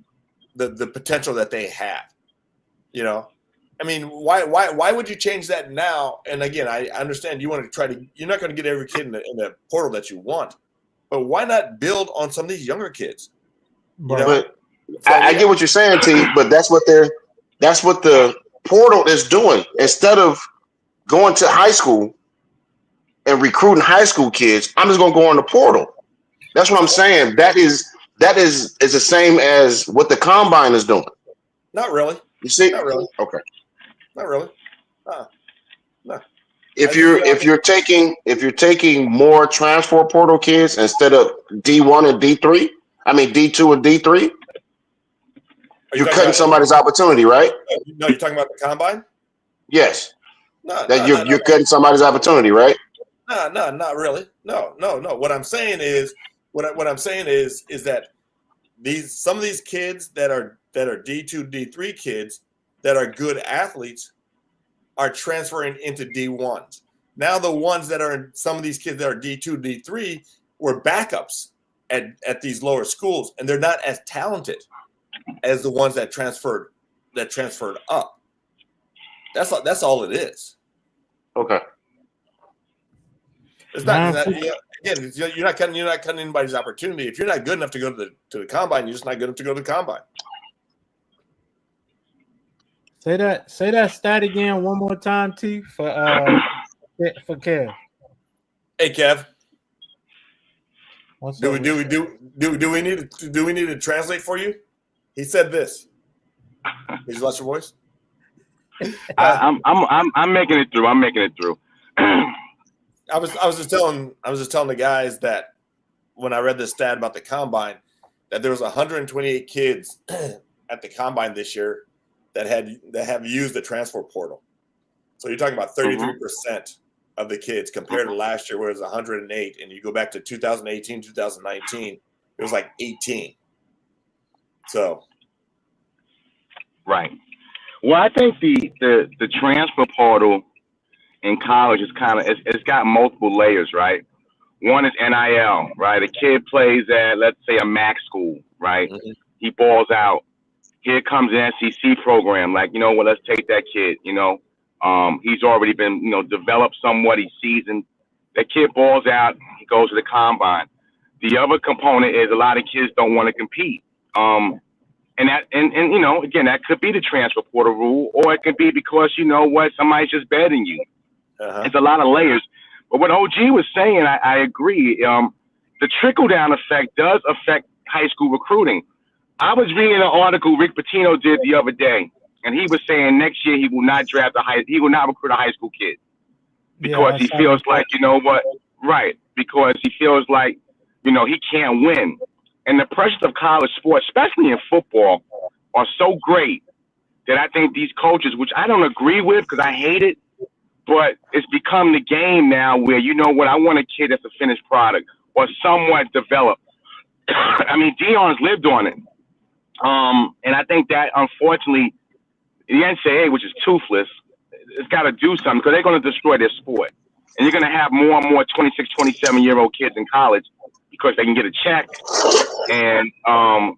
potential that they have. I mean, why would you change that now? And again, I understand you want to you're not going to get every kid in the portal that you want, but why not build on some of these younger kids? But I get what you're saying, T. But that's what That's what the portal is doing. Instead of going to high school and recruiting high school kids, I'm just gonna go on the portal. That's what I'm saying. That is the same as what the combine is doing. Not really. You see? Not really. Okay. Not really. No. If you're taking more transfer portal kids instead of D1 and D3, I mean D2 and D3, you're cutting somebody's opportunity, right? No, you're talking about the combine? Yes. You're cutting somebody's opportunity, right? No, not really. No. What I'm saying is that some of these kids that are D2, D3 kids that are good athletes are transferring into D1s. Now the ones that are some of these kids that are D2, D3 were backups at these lower schools, and they're not as talented as the ones that transferred up. That's all it is. Okay. It's not again. You're not cutting anybody's opportunity. If you're not good enough to go to the combine, you're just not good enough to go to the combine. Say that stat again one more time, T, for Kev. Hey, Kev. What's Do up? we need to translate for you? He said this. Did you lost your voice? I'm making it through. I'm making it through. I was just telling the guys that when I read this stat about the combine, that there was 128 kids at the combine this year that have used the transfer portal. So you're talking about 33% of the kids compared to last year where it was 108, and you go back to 2018, 2019, it was like 18. So right. Well, I think the transfer portal in college is it's got multiple layers, right? One is NIL, right? A kid plays at, let's say, a MAC school, right? Mm-hmm. He balls out. Here comes an SEC program. Like, you know what, let's take that kid, you know. He's already been, developed somewhat. He's seasoned. That kid balls out. He goes to the combine. The other component is a lot of kids don't want to compete. And again, that could be the transfer portal rule, or it could be because, somebody's just better than you. Uh-huh. It's a lot of layers. But what OG was saying, I agree. The trickle-down effect does affect high school recruiting. I was reading an article Rick Pitino did the other day, and he was saying next year he will not recruit a high school kid because he feels like, because he feels like, he can't win. And the pressures of college sports, especially in football, are so great that I think these coaches, which I don't agree with because I hate it, but it's become the game now where, I want a kid that's a finished product or somewhat developed. I mean, Deion's lived on it. And I think that, unfortunately, the NCAA, which is toothless, it's got to do something because they're going to destroy their sport. And you're going to have more and more 26, 27-year-old kids in college because they can get a check. And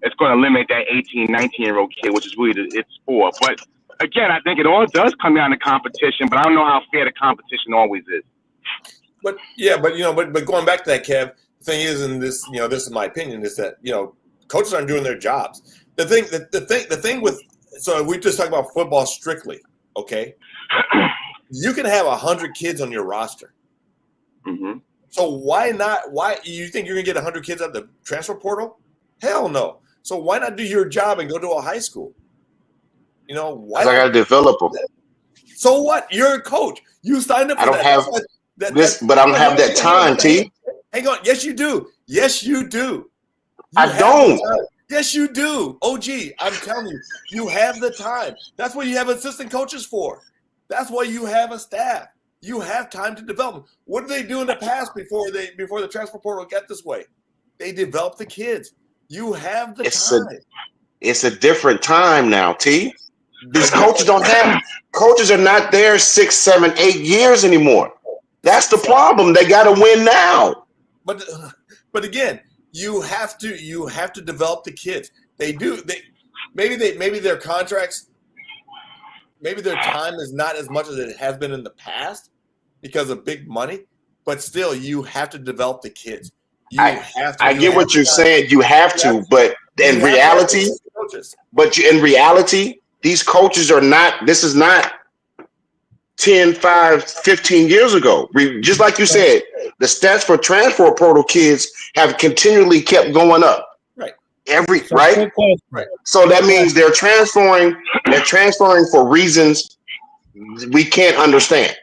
it's going to eliminate that 18, 19-year-old kid, which is really its sport. But, again, I think it all does come down to competition, but I don't know how fair the competition always is. But going back to that, Kev, the thing is, and this, this is my opinion, is that, coaches aren't doing their jobs. The thing with, so we just talk about football strictly, okay? You can have 100 kids on your roster. Mm-hmm. So why you think you're going to get 100 kids out of the transfer portal? Hell no. So why not do your job and go to a high school? Why? I got to develop them. So what? You're a coach. You signed up for that. I don't have that time, T. Hang on. Yes, you do. Yes, you do. I don't. Yes, you do. OG, I'm telling you, you have the time. That's what you have assistant coaches for. That's why you have a staff. You have time to develop them. What did they do in the past before the transfer portal got this way? They developed the kids. You have the time. It's a different time now, T. These coaches coaches are not there 6, 7, 8 years anymore. That's the problem. They got to win now. But again, you have to develop the kids. They do. Maybe their contracts, maybe their time is not as much as it has been in the past because of big money. But still, you have to develop the kids. I get what you're saying. You have to, but in reality, These coaches are not. This is not 10, 5, 15 years ago. Just like you said, the stats for transfer portal kids have continually kept going up. Right. Right. So that means they're transferring for reasons we can't understand.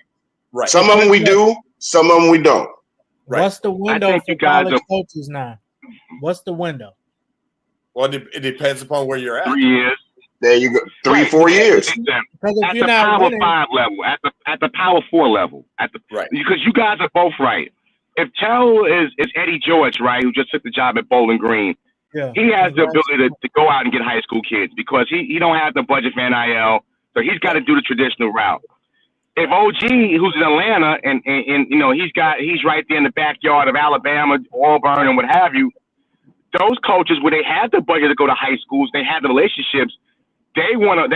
Right. Some of them we do, some of them we don't. Right. What's the window for college coaches now? What's the window? Well, it depends upon where you're at. 3 years. There you go. 3-4 years. At the Power 5 level, at the Power 4 level, because you guys are both right. If Terrell is Eddie George, right, who just took the job at Bowling Green, he has the ability to go out and get high school kids because he don't have the budget for NIL, so he's got to do the traditional route. If OG, who's in Atlanta, and you know he's right there in the backyard of Alabama, Auburn, and what have you, those coaches where they had the budget to go to high schools, they had the relationships. They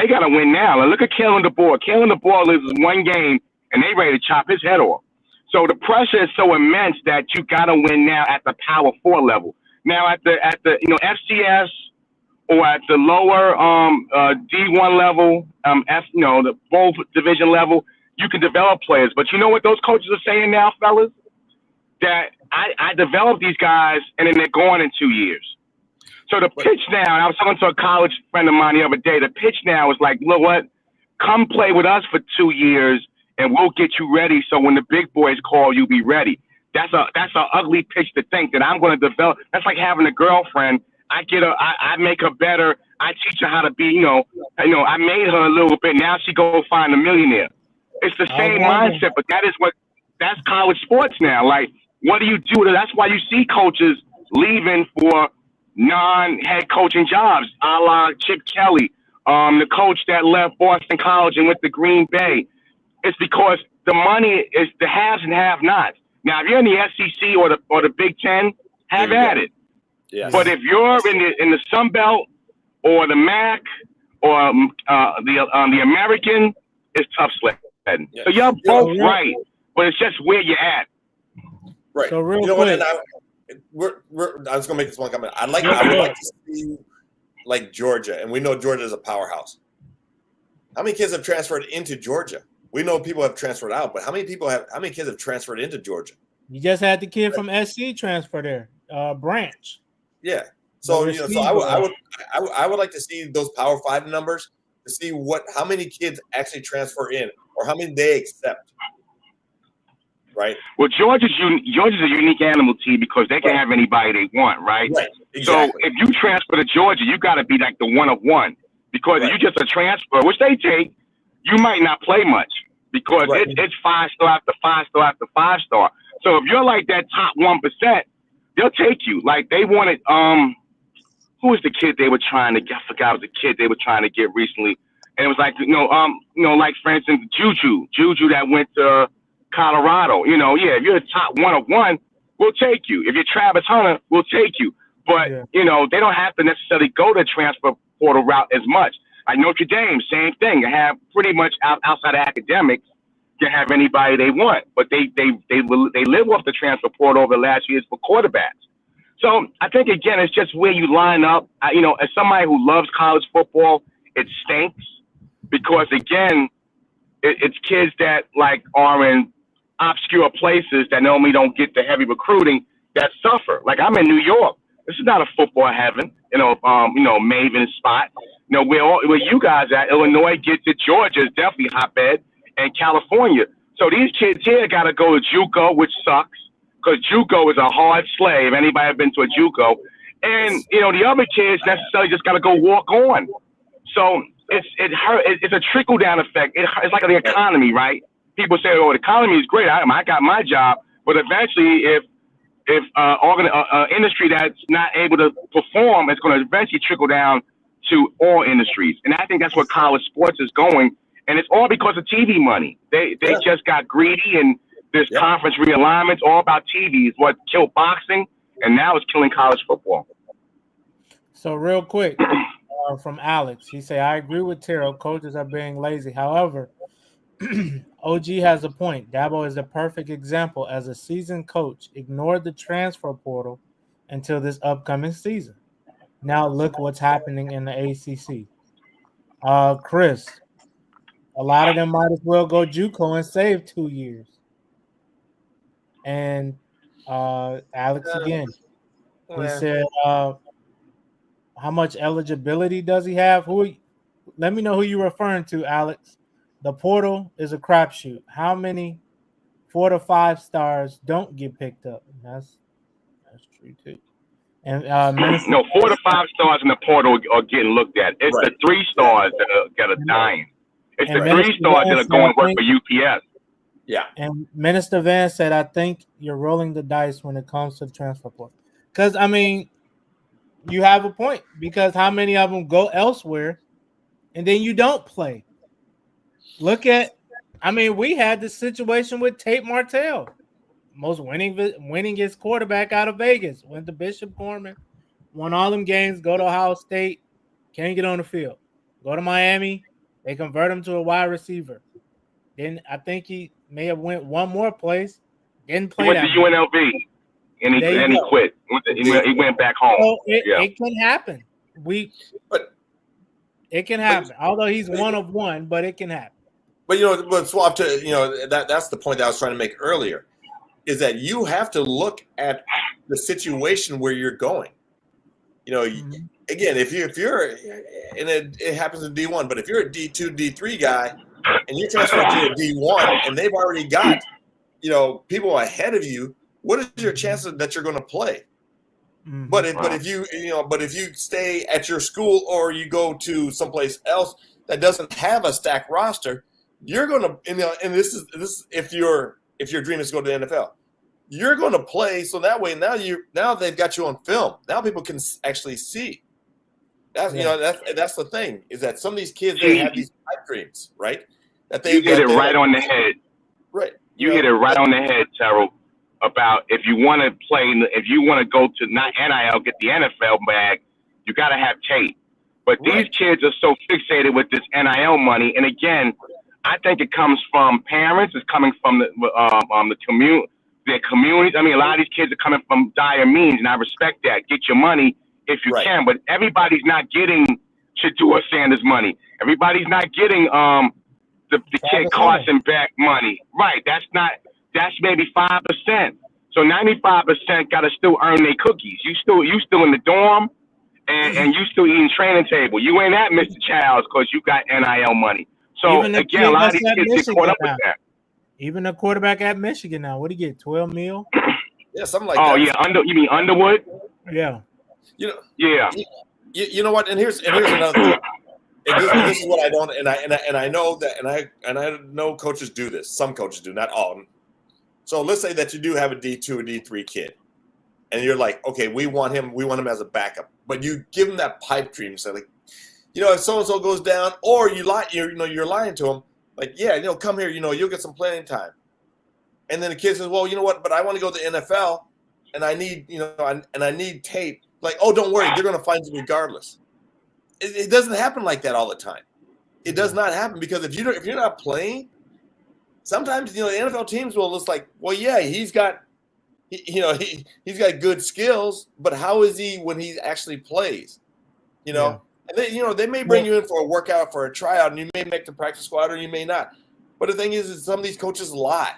gotta win now. And look at Kalen DeBoer. Kalen DeBoer loses one game and they ready to chop his head off. So the pressure is so immense that you gotta win now at the Power 4 level. Now at the FCS or at the lower D1 level, the both division level, you can develop players. But you know what those coaches are saying now, fellas? That I develop these guys and then they're gone in 2 years. So the pitch now, and I was talking to a college friend of mine the other day, the pitch now is like, you know what? Come play with us for 2 years and we'll get you ready so when the big boys call, you be ready. That's a ugly pitch to think that I'm going to develop. That's like having a girlfriend. I make her better. I teach her how to be, I made her a little bit. Now she go find a millionaire. It's the same mindset, but that's college sports now. Like, what do you do? That's why you see coaches leaving for non-head coaching jobs, a la Chip Kelly, the coach that left Boston College and went to Green Bay. It's because the money is the haves and have-nots. Now, if you're in the SEC or the Big Ten, have at it. Yes. But if you're in the Sun Belt or the MAC or the American, it's tough sledding. Yeah. So you're both right, but it's just where you're at. Right. So real quick. I was gonna make this one comment. I would like to see like Georgia, and we know Georgia is a powerhouse. How many kids have transferred into Georgia? We know people have transferred out, but how many kids have transferred into Georgia? You just had the kid from SC transfer there, Branch. Yeah. So I would like to see those Power 5 numbers to see how many kids actually transfer in or how many they accept. Right. Well, Georgia's a unique animal, T, because they can have anybody they want, right? Right. Exactly. So if you transfer to Georgia, you got to be like the one of one, because if you just a transfer, which they take, you might not play much because it's 5-star after 5-star after 5-star. So if you're like that top 1%, they'll take you. Like they wanted, who was the kid they were trying to get? I forgot the kid they were trying to get recently, and it was like like for instance, Juju that went to Colorado. If you're the top 1 of 1, we'll take you. If you're Travis Hunter, we'll take you. But they don't have to necessarily go the transfer portal route as much. Like Notre Dame, same thing. They have pretty much outside of academics, can have anybody they want, but they live off the transfer portal over the last years for quarterbacks. So I think again, it's just where you line up. As somebody who loves college football, it stinks because again, it's kids that like are in obscure places that normally don't get the heavy recruiting that suffer. Like I'm in New York. This is not a football heaven, Maven spot. Where you guys at, Illinois gets it, Georgia is definitely hotbed, and California. So these kids here got to go to JUCO, which sucks, because JUCO is a hard slave. Anybody ever been to a JUCO? And, the other kids necessarily just got to go walk on. So it's a trickle-down effect. It's like the economy, right? People say, oh, the economy is great. I got my job. But eventually, if industry that's not able to perform, it's going to eventually trickle down to all industries. And I think that's where college sports is going. And it's all because of TV money. They just got greedy, and this conference realignment's all about TV. It's what killed boxing, and now it's killing college football. So real quick, from Alex, he said, I agree with Terrell. Coaches are being lazy. However, OG has a point. Dabo is a perfect example. As a seasoned coach, ignored the transfer portal until this upcoming season. Now look what's happening in the ACC. Chris, a lot of them might as well go JUCO and save 2 years. And Alex again, he said, how much eligibility does he have? Let me know who you're referring to, Alex. The portal is a crapshoot. How many 4 to 5 stars don't get picked up? That's true too. And no, 4 to 5 stars in the portal are getting looked at. It's the 3 stars that are dying. It's the 3 stars that are going to work for UPS. Yeah. And Minister Vance said, I think you're rolling the dice when it comes to the transfer portal. Because, I mean, you have a point. Because how many of them go elsewhere and then you don't play? Look at, we had this situation with Tate Martell. Most winningest quarterback out of Vegas. Went to Bishop Gorman. Won all them games. Go to Ohio State. Can't get on the field. Go to Miami. They convert him to a wide receiver. Then I think he may have went one more place. Didn't play. He went to UNLV, and he quit. He went back home. So it can happen. It can happen. Although he's one of one, but it can happen. But but Swap, that's the point that I was trying to make earlier, is that you have to look at the situation where you're going. Again, if you're and it happens in D1, but if you're a D2, D3 guy and you're transferring to a D1 and they've already got people ahead of you, what is your chances that you're going to play? Mm-hmm. But if you stay at your school or you go to someplace else that doesn't have a stacked roster, you're going to and this is if your dream is to go to the NFL, you're going to play. So that way now they've got you on film. Now people can actually see. That's that's the thing, is that some of these kids, they have these pipe dreams, right? That you hit it right on the head. Right. You hit it right on the head, Terrell, about if you want to play, if you want to go to not NIL, get the NFL bag, you got to have tape. But these kids are so fixated with this NIL money. And again, I think it comes from parents. It's coming from the community, their communities. A lot of these kids are coming from dire means, and I respect that. Get your money if you can, but everybody's not getting Shedeur Sanders money. Everybody's not getting the kid Carson Beck money. Right. That's maybe 5%. So 95% got to still earn their cookies. You still in the dorm, and you still eating training table. You ain't at Mr. Child's because you got NIL money. So again, a lot of these kids get caught up with that. Even the quarterback at Michigan now, what do you get? 12 mil? Yeah, something like that. Oh yeah, you mean Underwood? Yeah. Yeah. You know what? And here's another thing. And this is what I don't, and I know that, and I know coaches do this. Some coaches do, not all. So let's say that you do have a D2 or D3 kid, and you're like, okay, we want him as a backup, but you give him that pipe dream, so like, if so and so goes down, or you're lying to him, like, yeah, come here, you'll get some playing time, and then the kid says, well, you know what, but I want to go to the NFL, and I need, and I need tape. Like, oh, don't worry, they're going to find you regardless. It doesn't happen like that all the time. It does not happen, because if you're not playing, sometimes the NFL teams will just like, well, yeah, he's got good skills, but how is he when he actually plays? And they may bring you in for a workout, for a tryout, and you may make the practice squad or you may not. But the thing is some of these coaches lie.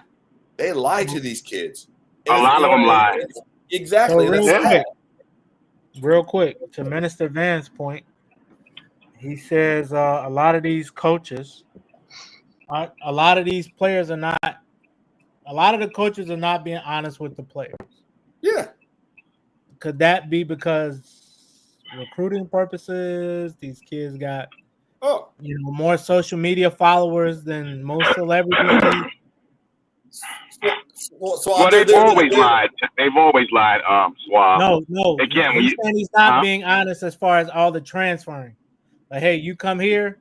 They lie to these kids. A lot of them lie. Exactly. So real quick, to Minister Van's point, he says a lot of these coaches, a lot of these players are not, a lot of the coaches are not being honest with the players. Yeah. Could that be because recruiting purposes, these kids got more social media followers than most celebrities? Well, they've always lied. They've always lied, Suave. No. Again, he's not being honest as far as all the transferring. Like, hey, you come here,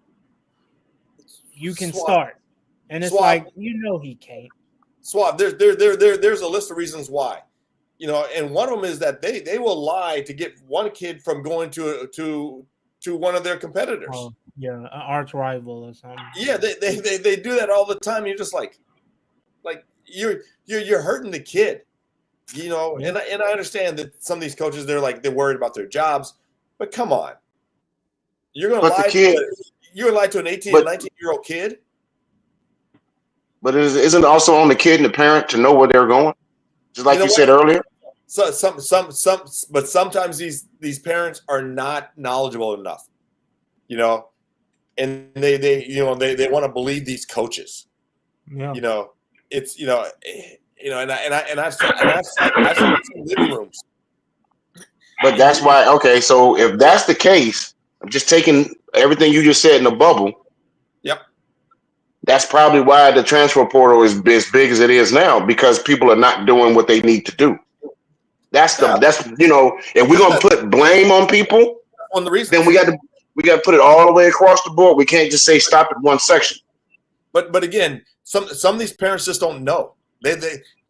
you can start, and it's like, he can't. Swab, there's a list of reasons why, and one of them is that they will lie to get one kid from going to one of their competitors. Oh, yeah, an arch rival or something. Yeah, they do that all the time. You're just like you're hurting the kid, and I understand that some of these coaches they're worried about their jobs, but come on, you're gonna lie. you're lied to an 18 and 19-year-old kid. But isn't it also on the kid and the parent to know where they're going? Just like you said earlier. So but sometimes these parents are not knowledgeable enough, you know, and they want to believe these coaches. Yeah. You know, it's and I've seen living rooms. But that's why. Okay, so if that's the case, I'm just taking everything you just said in the bubble. Yep. That's probably why the transfer portal is as big as it is now, because people are not doing what they need to do. That's if we're gonna put blame on people, on the reason, then we got to put it all the way across the board. We can't just say stop at one section. But again, some of these parents just don't know. They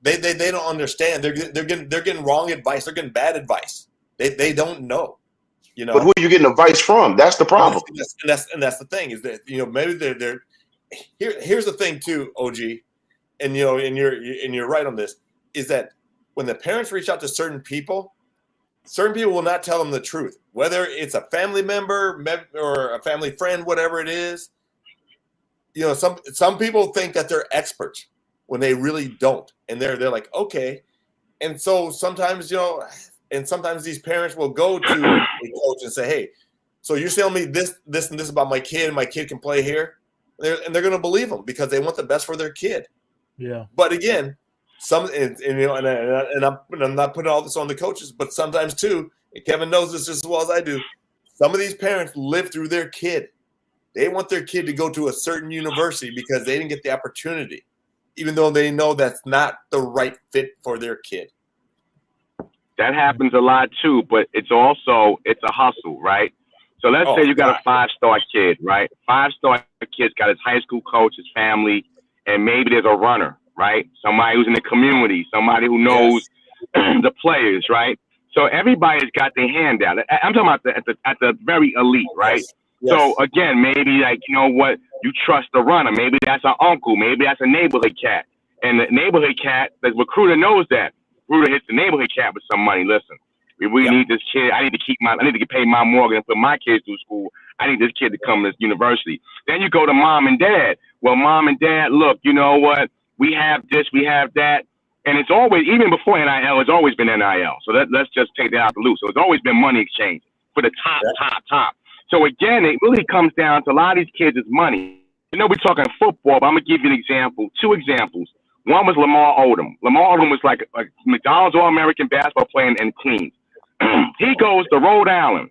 don't understand. They're getting wrong advice. They're getting bad advice. They don't know. You know. But who are you getting advice from? That's the problem. And that's the thing, is that maybe they're here's the thing too, OG, and you're right on this, is that when the parents reach out to certain people will not tell them the truth, whether it's a family member or a family friend, whatever it is. Some people think that they're experts when they really don't, and they're like, okay. And so sometimes these parents will go to a coach and say, hey, so you're telling me this and this about my kid, and my kid can play here? And they're going to believe them because they want the best for their kid. Yeah. But again, and I'm not putting all this on the coaches, but sometimes too, and Kevin knows this just as well as I do, some of these parents live through their kid. They want their kid to go to a certain university because they didn't get the opportunity, even though they know that's not the right fit for their kid. That happens a lot too, but it's a hustle, right? So let's say you got a 5-star kid, right? 5-star kid's got his high school coach, his family, and maybe there's a runner, right? Somebody who's in the community, somebody who knows the players, right? So everybody's got their hand out. I'm talking about at the very elite, right? Yes. So again, maybe you trust the runner. Maybe that's an uncle. Maybe that's a neighborhood cat. And the neighborhood cat, the recruiter knows that. Recruiter hits the neighborhood cat with some money. Listen, we need this kid. I need to pay my mortgage and put my kids through school. I need this kid to come to this university. Then you go to mom and dad. Well, mom and dad, look, you know what? We have this, we have that. And it's always, even before NIL, it's always been NIL. So let's just take that out the loop. So it's always been money exchange for the top. So again, it really comes down to a lot of these kids is money. We're talking football, but I'm going to give you an example, 2 examples. One was Lamar Odom. Lamar Odom was like a McDonald's All-American basketball player in Queens. He goes to Rhode Island.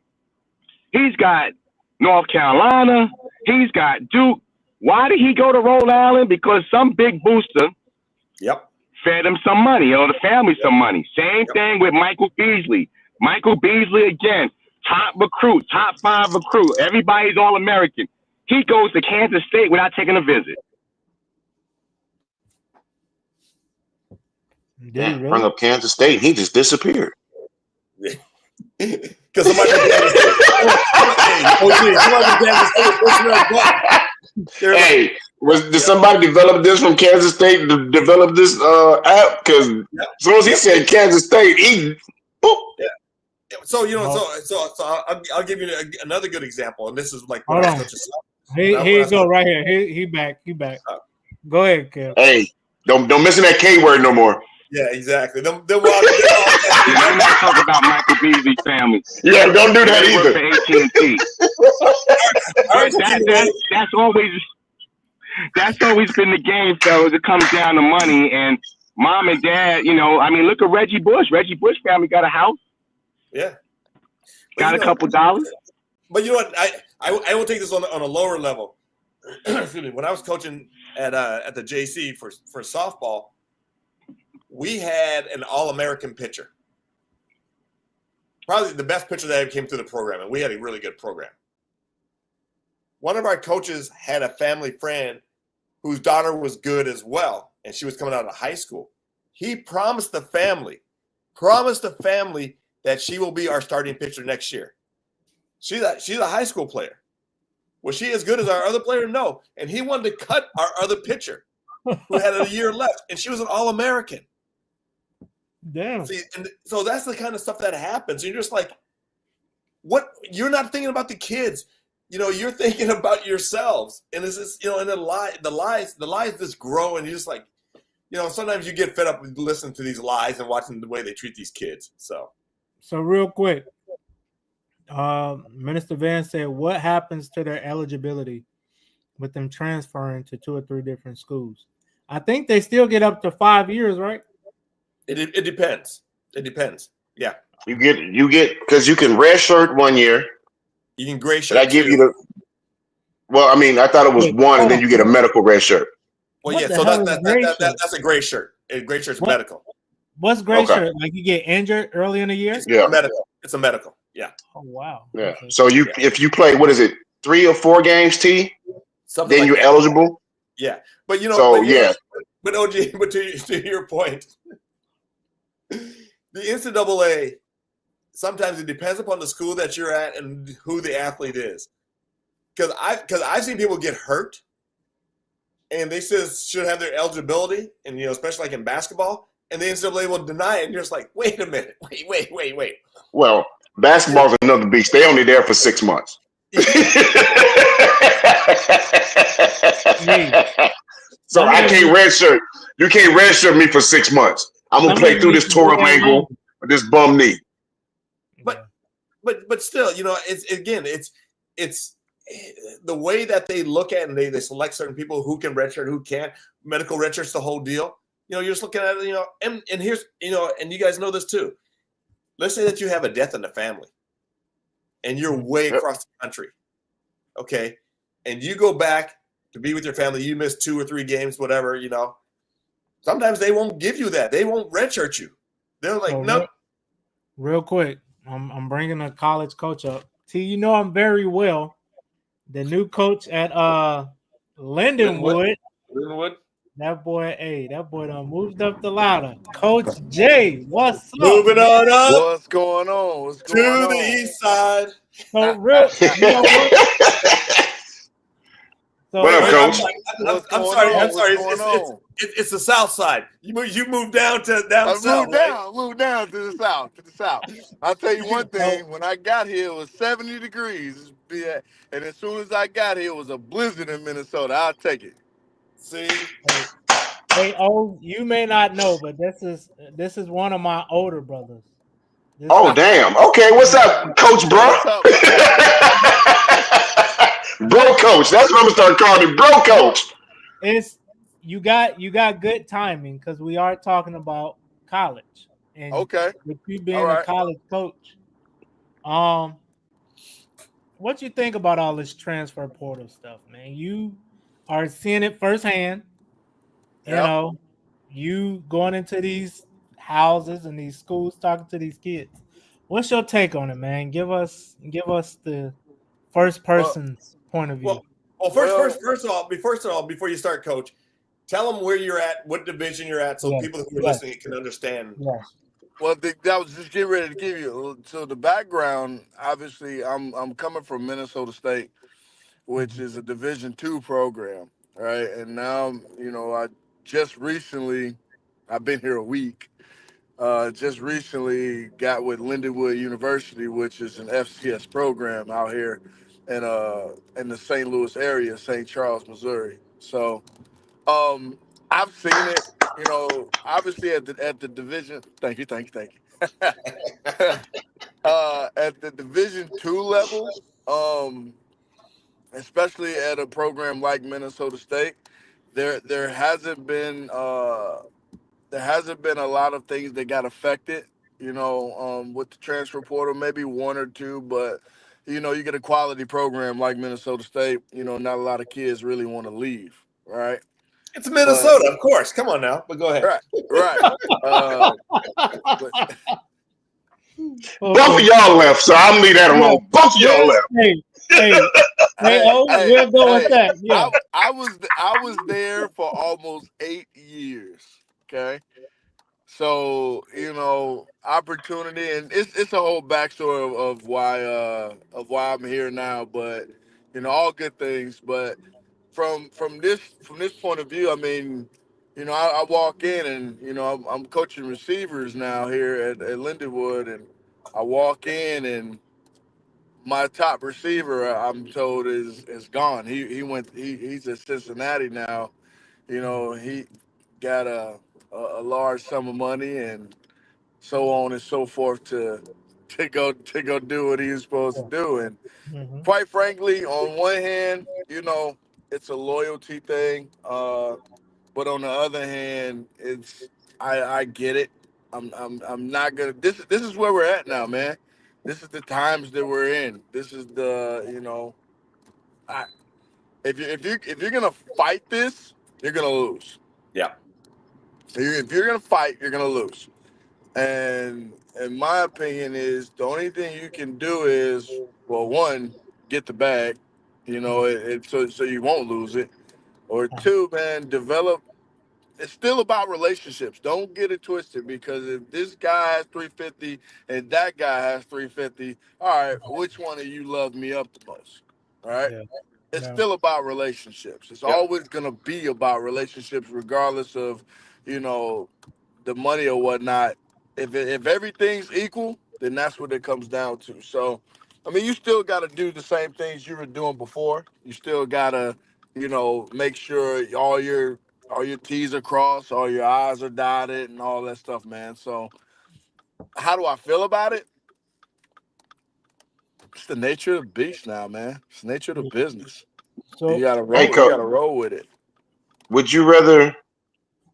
He's got North Carolina. He's got Duke. Why did he go to Rhode Island? Because some big booster fed him some money, or the family some money. Same thing with Michael Beasley. Michael Beasley, again, top recruit, top 5 recruit. Everybody's All-American. He goes to Kansas State without taking a visit. Yeah, really? Bring up Kansas State. He just disappeared. Because somebody Hey, did somebody develop this from Kansas State to develop this app? Because as soon as he said Kansas State, boop. Yeah. So I'll give you another good example, and this is like hold on. He go right here. He back. Go ahead, Kev. Hey, don't mention that K word no more. Yeah, exactly. Let's not talk about Michael Beasley's family. Yeah, don't do that either. That's always been the game, fellas. It comes down to money, and mom and dad. Look at Reggie Bush. Reggie Bush family got a house. Yeah, got a couple dollars. But you know what? I will take this on a lower level. Excuse me. When I was coaching at the JC for softball, we had an All-American pitcher. Probably the best pitcher that ever came through the program, and we had a really good program. One of our coaches had a family friend whose daughter was good as well, and she was coming out of high school. He promised the family that she will be our starting pitcher next year. She's a high school player. Was she as good as our other player? No. And he wanted to cut our other pitcher who had a year left, and she was an All-American. Damn. See, and so that's the kind of stuff that happens. You're just like, what? You're not thinking about the kids. you're thinking about yourselves, and it's just, and the lies just grow, and you're just like, sometimes you get fed up with listening to these lies and watching the way they treat these kids. So real quick, Minister Van said, what happens to their eligibility with them transferring to 2 or 3 different schools? I think they still get up to 5 years, right? It depends. It depends. Yeah. You get because you can red shirt 1 year. You can gray shirt. I give you the. Well, I mean, I thought it was one, and then you get a medical red shirt. Well, yeah. So that's a gray shirt. A gray shirt's medical. What's gray shirt? Like you get injured early in the year? Yeah, medical. It's a medical. Yeah. Oh wow. Yeah. Okay. So if you play, what is it, 3 or 4 games, something then like you're that. eligible. Yeah, but But OG, but to your point, the NCAA, sometimes it depends upon the school that you're at and who the athlete is. Because I've seen people get hurt, and they should have their eligibility, and especially like in basketball, and the NCAA will deny it, and you're just like, wait a minute, wait. Well, basketball's another beast. They only there for 6 months. So I can't redshirt. You can't redshirt me for 6 months. I'm gonna play through this torn ankle or this bum knee. But still, it's the way that they look at and they select certain people who can redshirt, who can't. Medical redshirt's the whole deal. You're just looking at it, and here's, and you guys know this too. Let's say that you have a death in the family and you're way across the country. Okay. And you go back to be with your family. You miss 2 or 3 games, whatever, sometimes they won't give you that. They won't redshirt you. They're like, nope. Real quick. I'm bringing a college coach up. I'm very well. The new coach at Lindenwood. That boy done moved up the ladder. Coach J, what's up? Moving on up. What's going on? To the east side. So real. What up, Coach? I'm sorry. It's the south side. You moved down south. I moved down to the south. I'll tell you one thing. When I got here, it was 70 degrees. And as soon as I got here, it was a blizzard in Minnesota. I'll take it. See? Hey, you may not know, but this is one of my older brothers. Damn. Okay, what's up, Coach Bro? What's up? Bro Coach. That's what I'm gonna start calling you, Bro Coach. You got good timing because we are talking about college. And with you being a college coach, what you think about all this transfer portal stuff, man? You are seeing it firsthand. You going into these houses and these schools talking to these kids. What's your take on it, man? Give us the first person's point of view. First of all, before you start, Coach, tell them where you're at, what division you're at, so people who are listening can understand. Yes. Well, I was just getting ready to give you. So the background, obviously, I'm coming from Minnesota State, which is a Division II program, right? And now, I just recently, I've been here a week. Just recently got with Lindenwood University, which is an FCS program out here in the St. Louis area, St. Charles, Missouri. So, I've seen it. Obviously at the division. Thank you. At the Division II level, especially at a program like Minnesota State, there hasn't been a lot of things that got affected. With the transfer portal, maybe 1 or 2, but you get a quality program like Minnesota State. Not a lot of kids really want to leave, right? It's Minnesota, of course. Come on now, but go ahead. Right. Both of y'all left, so I'm gonna leave that alone. Both of y'all left. We'll go with that. Yeah. I was there for almost 8 years. Okay. So, opportunity, and it's a whole backstory of why I'm here now, but all good things. But from this point of view, I mean, I walk in and I'm coaching receivers now here at Lindenwood, and I walk in and my top receiver, I'm told, is gone. He's at Cincinnati now. You know, he got a large sum of money and so on and so forth to go do what he's supposed to do. And Mm-hmm. quite frankly, on one hand, you know, it's a loyalty thing. But on the other hand, I get it. I'm not gonna. This is where we're at now, man. This is the times that we're in. This is the I, if you're gonna fight this, you're gonna lose. Yeah. If you're gonna fight, you're gonna lose. And in my opinion, is the only thing you can do is, well, one, get the bag, so you won't lose it, or two, man, develop. It's still about relationships. Don't get it twisted, because if this guy has 350 and that guy has 350, all right, which one of you love me up the most? All right. Yeah. It's Yeah. still about relationships. It's Yep. always gonna be about relationships, regardless of, you know, the money or whatnot. If everything's equal, then that's what it comes down to. So, I mean, you still got to do the same things you were doing before. You still got to, make sure all your T's are crossed, all your I's are dotted, and all that stuff, man. So, how do I feel about it? It's the nature of the beast now, man. It's the nature of the business. You So gotta Hey, roll. You coach, gotta roll with it. would you rather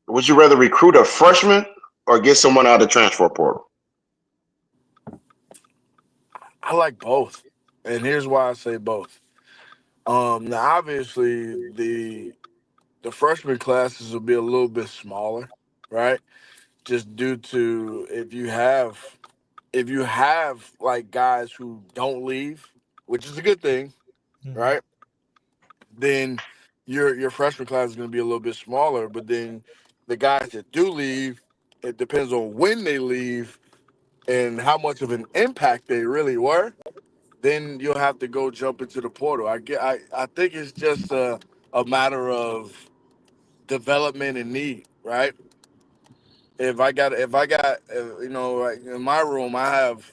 would you rather recruit a freshman or get someone out of the transfer portal? I like both, and here's why I say both. Now obviously the freshman classes will be a little bit smaller, right? Just due to if you have like guys who don't leave, which is a good thing, mhm. right? Then your freshman class is going to be a little bit smaller. But then the guys that do leave, it depends on when they leave and how much of an impact they really were. Then you'll have to go jump into the portal. I think it's just a matter of development and need, right? Like in my room, I have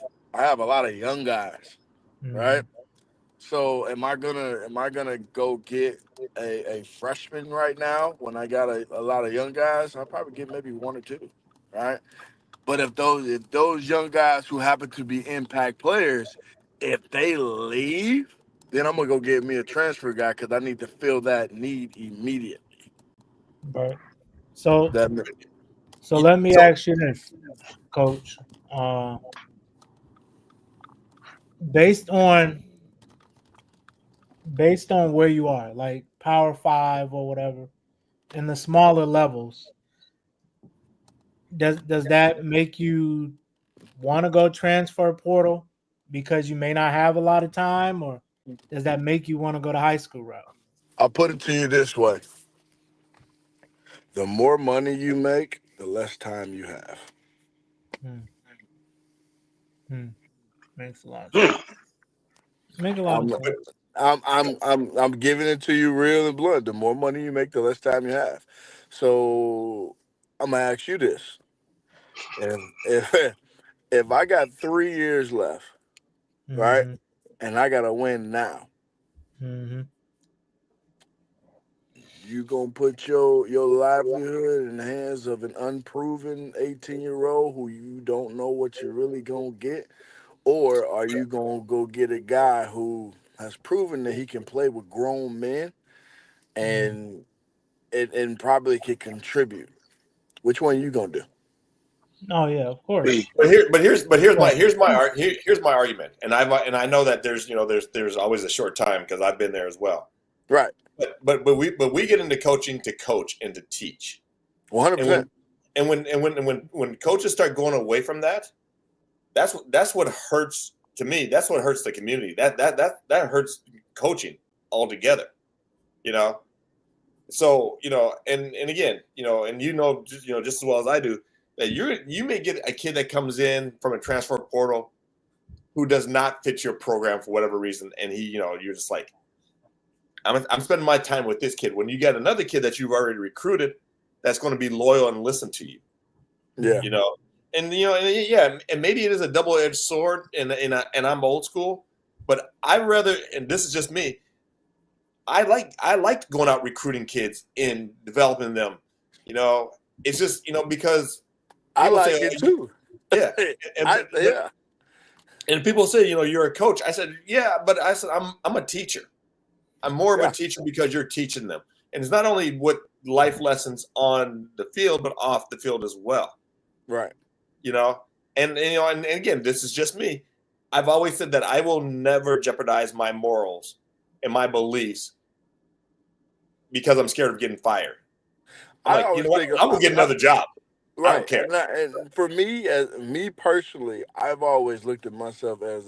a lot of young guys, right? Mhm. So am I gonna go get a freshman right now when I got a lot of young guys? I'll probably get maybe one or two, right? But if those young guys who happen to be impact players, if they leave, then I'm gonna go get me a transfer guy because I need to fill that need immediately. Right. So That so let me So ask you this, Coach. Uh, based on based on where you are, like Power Five or whatever, in the smaller levels, does that make you want to go transfer portal because you may not have a lot of time, or does that make you want to go to high school route? I'll put it to you this way: the more money you make, the less time you have. Hmm. Hmm. Makes a lot of Hmm. sense. Make a lot I'm of sense. I'm giving it to you real and blunt. The more money you make, the less time you have. So I'm gonna ask you this: if if I got 3 years left, right, Mm-hmm. and I gotta win now, Mm-hmm. you gonna put your livelihood in the hands of an unproven 18-year-old who you don't know what you're really gonna get, or are you gonna go get a guy who has proven that he can play with grown men Mm. and and probably could contribute? Which one you gonna do? Oh yeah, of course. Me. here's my argument, and I know that there's always a short time because I've been there as well. Right, But we get into coaching to coach and to teach, 100. and percent when coaches start going away from that, that's what hurts to me. That's what hurts the community. That hurts coaching altogether. You know. So and again, and just as well as I do that you may get a kid that comes in from a transfer portal who does not fit your program for whatever reason, and you're just like, I'm spending my time with this kid. When you got another kid that you've already recruited that's going to be loyal and listen to you, Yeah, Mm-hmm. you know, and yeah, and maybe it is a double edged sword, and I'm old school, But I rather, and this is just me, I like going out recruiting kids and developing them. It's just because I people say, like it too. yeah, Yeah. and people say, you're a coach. I said, yeah, but I said I'm a teacher. I'm more of a teacher because you're teaching them, and it's not only what life lessons on the field, but off the field as well. Right. And again, this is just me. I've always said that I will never jeopardize my morals and my beliefs because I'm scared of getting fired. I'm like, you know what? I'm gonna get another job. Right. I don't care. And for me, as me personally, I've always looked at myself as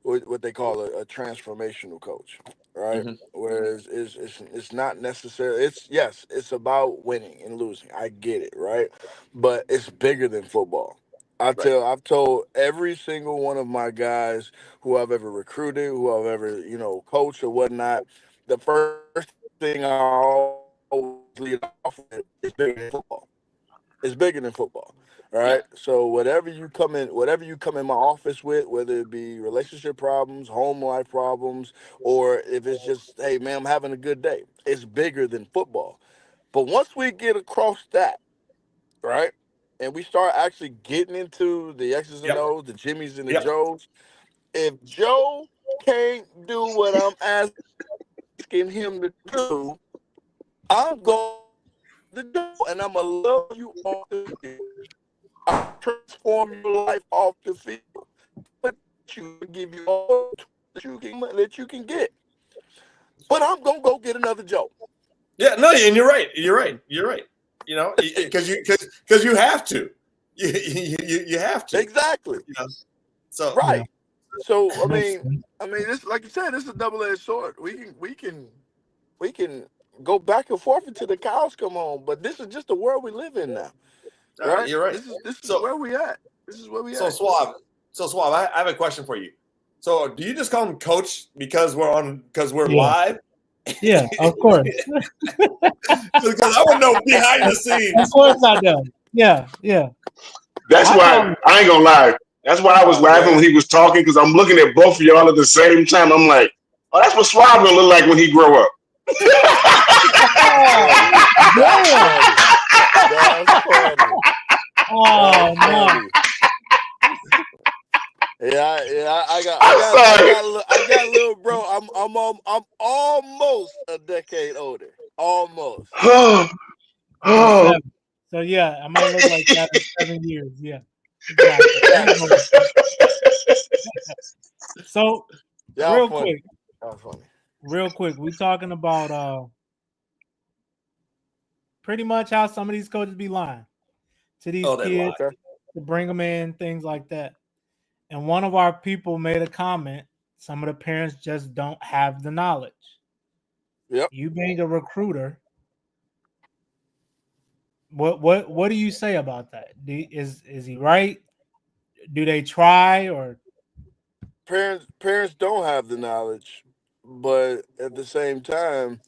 what they call a transformational coach, right? Mm-hmm. Whereas it's not necessarily it's about winning and losing. I get it, right? But it's bigger than football. I've told every single one of my guys who I've ever recruited, who I've ever coached or whatnot. The first thing I always lead off with is bigger than football. It's bigger than football, all right? So whatever you come in my office with, whether it be relationship problems, home life problems, or if it's just, hey man, I'm having a good day, it's bigger than football. But once we get across that, right, and we start actually getting into the X's and O's, the Jimmys and the Joes, if Joe can't do what I'm asking him to do, I'm going to do, and I'm gonna love you off the field. I'll transform your life off the field, but you give you all that you can get. But I'm gonna go get another Joe. Yeah, no, and you're right. Because you have to. You have to. Exactly. So right. So I mean, this, like you said, this is a double-edged sword. We can go back and forth until the cows come home. But this is just the world we live in now, right? You're right. This is where we at. This is where we at. Suave. I have a question for you. So, do you just call him Coach because we're live? Yeah, of course. Because I would know behind the scenes. Of course I do. Yeah. That's why I ain't gonna lie. That's why I was laughing when he was talking, because I'm looking at both of y'all at the same time. I'm like, oh, that's what Suave gonna look like when he grow up. That's funny. Oh no. Yeah, I got a little bro. I'm almost a decade older. Almost. Oh. So yeah, I'm gonna look like that in 7 years. Yeah. Exactly. So real quick, we talking about pretty much how some of these coaches be lying to these kids to bring them in, things like that. And one of our people made a comment, some of the parents just don't have the knowledge. Yep. You being a recruiter, what do you say about that? Is he right? Do they try, or parents don't have the knowledge, but at the same time,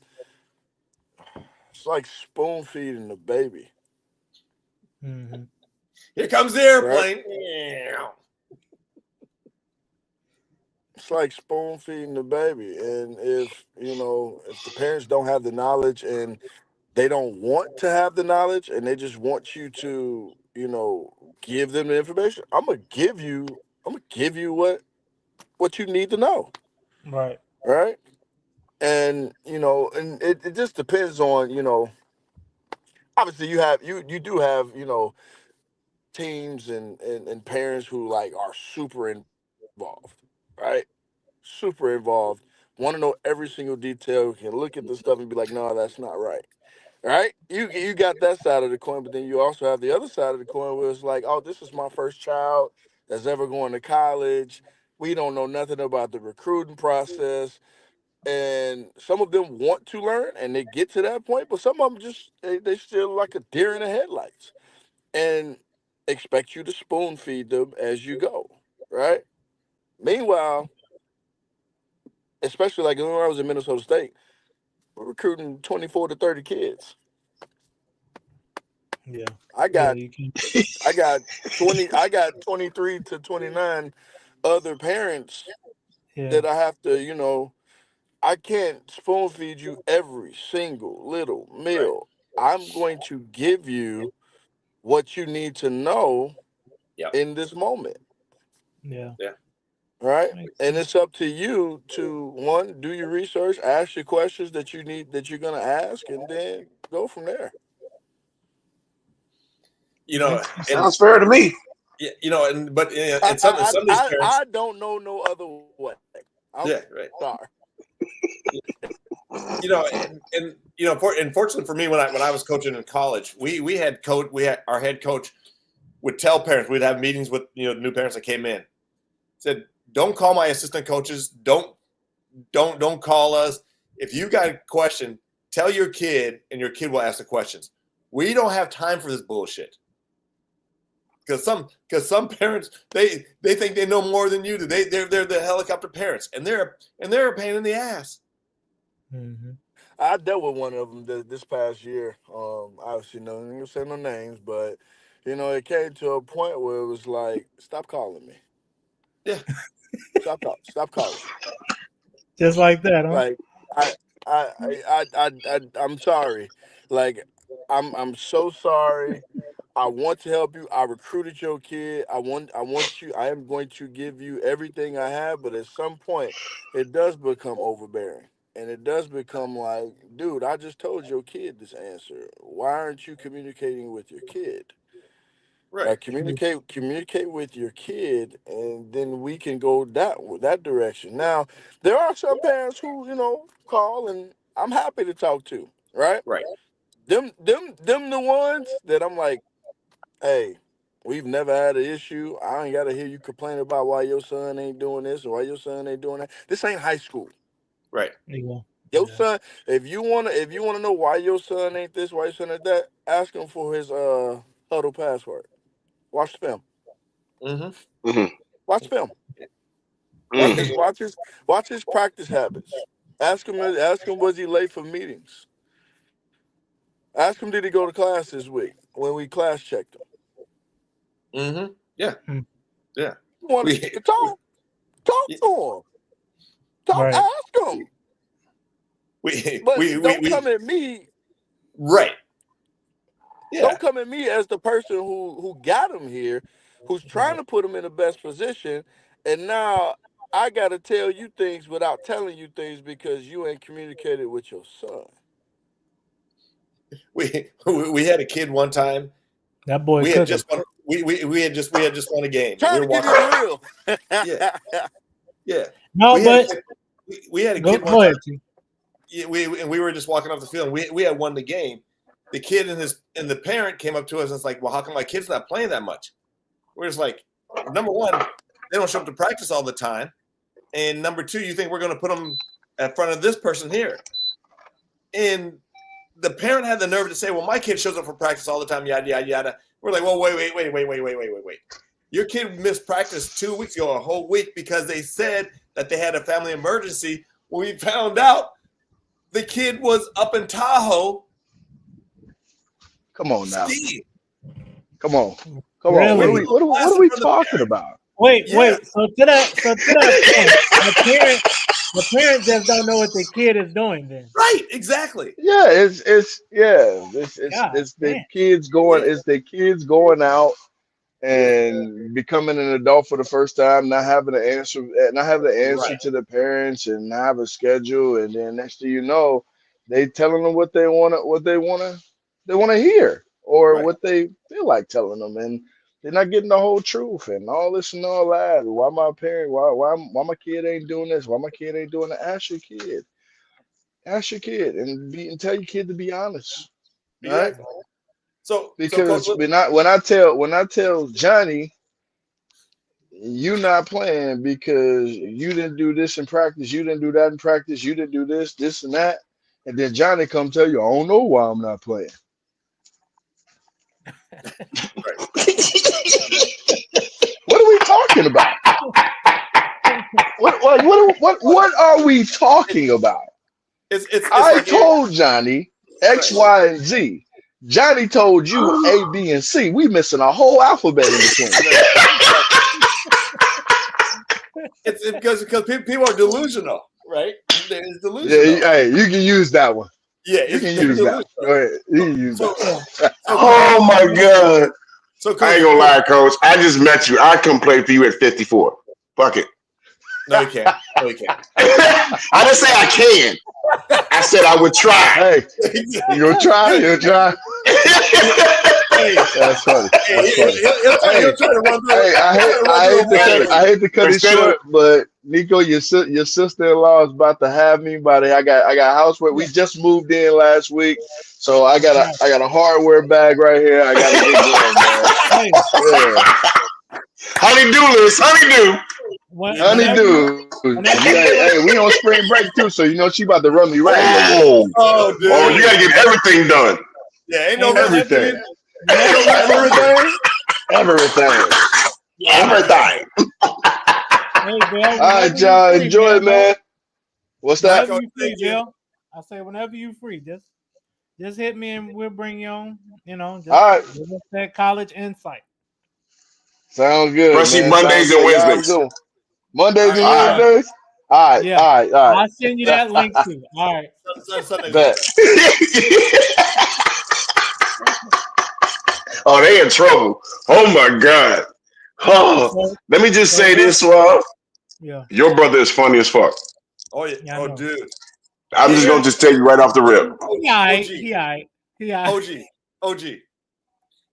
it's like spoon feeding the baby. mm-hmm. Here comes the airplane. Right? It's like spoon feeding the baby, and if the parents don't have the knowledge and they don't want to have the knowledge and they just want you to give them the information, I'm gonna give you what you need to know. Right. And and it just depends on obviously you do have teams and parents who like are super involved, right? Super involved, want to know every single detail, can look at the stuff and be like, no, that's not right. Right? You got that side of the coin, but then you also have the other side of the coin where it's like, oh, this is my first child that's ever going to college. We don't know nothing about the recruiting process. And some of them want to learn and they get to that point, but some of them just they still like a deer in the headlights and expect you to spoon feed them as you go. Right? Meanwhile, especially like when I was in Minnesota State, we're recruiting 24 to 30 kids. Yeah. I got 23 to 29 other parents that I have to, I can't spoon feed you every single little meal. I'm going to give you what you need to know in this moment. Yeah. Right? And it's up to you to one, do your research, ask your questions that you're gonna ask, and then go from there. Sounds fair to me. But in some of these parents, I don't know no other way. I'm sorry. And fortunately for me, when I was coaching in college, we had our head coach would tell parents, we'd have meetings with new parents that came in, said, don't call my assistant coaches, don't call us. If you got a question, tell your kid, and your kid will ask the questions. We don't have time for this bullshit. Because some parents they think they know more than you do. They're the helicopter parents, and they're a pain in the ass. Mm-hmm. I dealt with one of them this past year. Obviously, no, I'm gonna say no names, but it came to a point where it was like, stop calling me. Yeah. Stop calling. Just like that, huh? Like I'm sorry. Like I'm so sorry. I want to help you. I recruited your kid. I want you. I am going to give you everything I have, but at some point, it does become overbearing, and it does become like, dude, I just told your kid this answer. Why aren't you communicating with your kid? Right. Like communicate with your kid, and then we can go that direction. Now, there are some parents who call, and I'm happy to talk to. Right. Right. Them the ones that I'm like, hey, we've never had an issue. I ain't got to hear you complain about why your son ain't doing this or why your son ain't doing that. This ain't high school. Right. Yeah. Your son, if you wanna know why your son ain't this, why your son ain't that, ask him for his huddle password. Watch the film. Mm-hmm. Watch the film. Watch his practice habits. Ask him was he late for meetings. Ask him did he go to class this week when we class checked him. Mm-hmm. Yeah. Yeah. You want to talk to him. Right. Ask him. But don't come at me. Right. Yeah. Don't come at me as the person who got him here, who's trying to put him in the best position, and now I got to tell you things without telling you things because you ain't communicated with your son. We had a kid one time. That boy. We had just won a game. Trying to give you real. Yeah. Yeah. No, we had a kid one time. Yeah, we were just walking off the field. We had won the game. The kid and the parent came up to us and it's like, well, how come my kid's not playing that much? We're just like, number one, they don't show up to practice all the time. And number two, you think we're going to put them in front of this person here. And the parent had the nerve to say, well, my kid shows up for practice all the time, yada, yada, yada. We're like, well, wait. Your kid missed practice 2 weeks ago, a whole week, because they said that they had a family emergency. When we found out the kid was up in Tahoe. Come on now. Skiing. Come on. Really? What are we talking about? Wait. So to that point, the parent just don't know what the kid is doing. Then. Right. Exactly. Yeah. It's the kids going. It's the kids going out and becoming an adult for the first time, not having the answer to the parents, and not have a schedule, and then next thing you know, they telling them what they want to hear, or what they feel like telling them, and they're not getting the whole truth and all this and all that. Why my kid ain't doing this? Why my kid ain't doing that? Ask your kid, and tell your kid to be honest, right? So because when I tell Johnny, you not playing because you didn't do this in practice, you didn't do that in practice, you didn't do this and that, and then Johnny come tell you, I don't know why I'm not playing. What are we talking about? What are we talking about? I told Johnny X, Y, and Z. Johnny told you A, B, and C. We missing a whole alphabet in between. it's because people are delusional, right? It's delusional. Hey, you can use that one. Yeah, you can use that. Go ahead. You can use that. Oh my God. So I ain't gonna lie, Coach. I just met you. I come play for you at 54. Fuck it. No, you can't. No, you can't. I didn't say I can. I said I would try. Hey, you gonna try? You'll try. Hey, that's funny. That's funny. He'll try to run through. Hey, I hate to cut it short, but Nico, your sister-in-law is about to have me. I got housework. We just moved in last week, so I got a hardware bag right here. I got to get going, man. Yeah. Honey-do, Liz. Honey-do. Honey-do. Hey, we on spring break too, so you know she about to run me right. Oh, dude. Oh, you gotta get everything done. Yeah, ain't no everything. Everything. All right, y'all, enjoy it, man. What's that? Whenever you free, Bill. I say whenever you free, just hit me and we'll bring you on. You know, just all right. Give us that college insight. Sounds good. Especially Mondays and Wednesdays. Mondays and Wednesdays. All right, yeah. all right. I'll send you that link too. All right. Bet. Oh, they in trouble. Oh my God. Oh, let me just say this, Suave. Yeah. Your brother is funny as fuck. Oh yeah. Oh, dude. I'm just gonna just tell you right off the rip. He OG.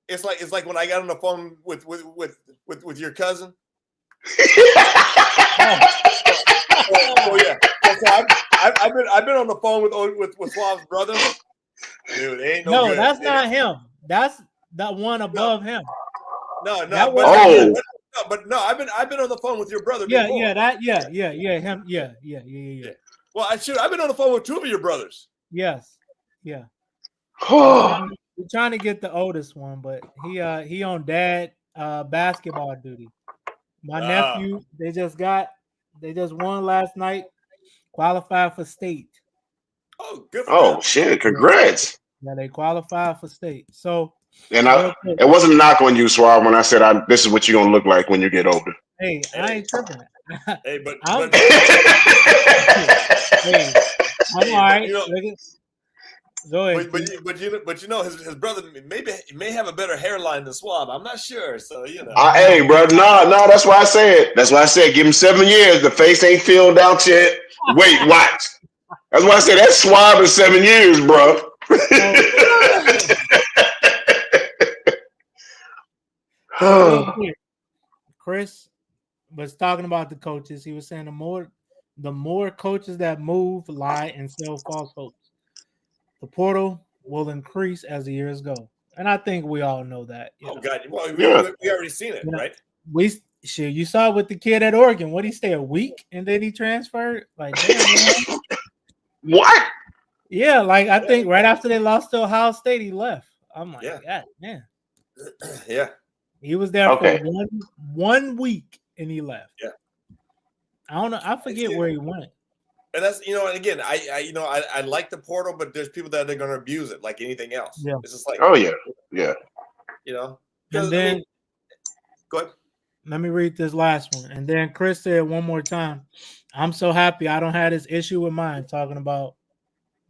It's like when I got on the phone with your cousin. Oh yeah. So I've been on the phone with Suave's brother. Dude, ain't no good. That's not him. That's the one above him. No, I've been on the phone with your brother. Yeah, before. him. Yeah. Well, I've been on the phone with two of your brothers. Yes, yeah. We're trying to get the oldest one, but he on dad basketball duty. My nephew, they just won last night, qualified for state. Oh, good for them. Shit! Congrats. Yeah, they qualified for state. So, and it wasn't a knock on you, Suave, when I said this is what you're gonna look like when you get older. Hey, I ain't tripping. Hey, but I'm all right. Go ahead. But you know his brother may have a better hairline than Suave. I'm not sure, so you know. Hey, bro, no, that's why I said. That's why I said give him 7 years. The face ain't filled out yet. Wait, watch. That's why I said that's Suave in 7 years, bro. Chris was talking about the coaches. He was saying the more coaches that move, lie, and sell false hopes, the portal will increase as the years go. And I think we all know that. God, well, we already seen it, right? You saw it with the kid at Oregon. What, he stay a week and then he transferred? Like, damn, what? Yeah, like I think right after they lost to Ohio State, he left. I'm like, God, man. Yeah. He was there for one week and he left. Yeah. I don't know. I forget where he went. And that's, and again, I like the portal, but there's people that are going to abuse it like anything else. Yeah. It's just like, yeah. And then go ahead. Let me read this last one. And then Chris said one more time, I'm so happy I don't have this issue with mine, talking about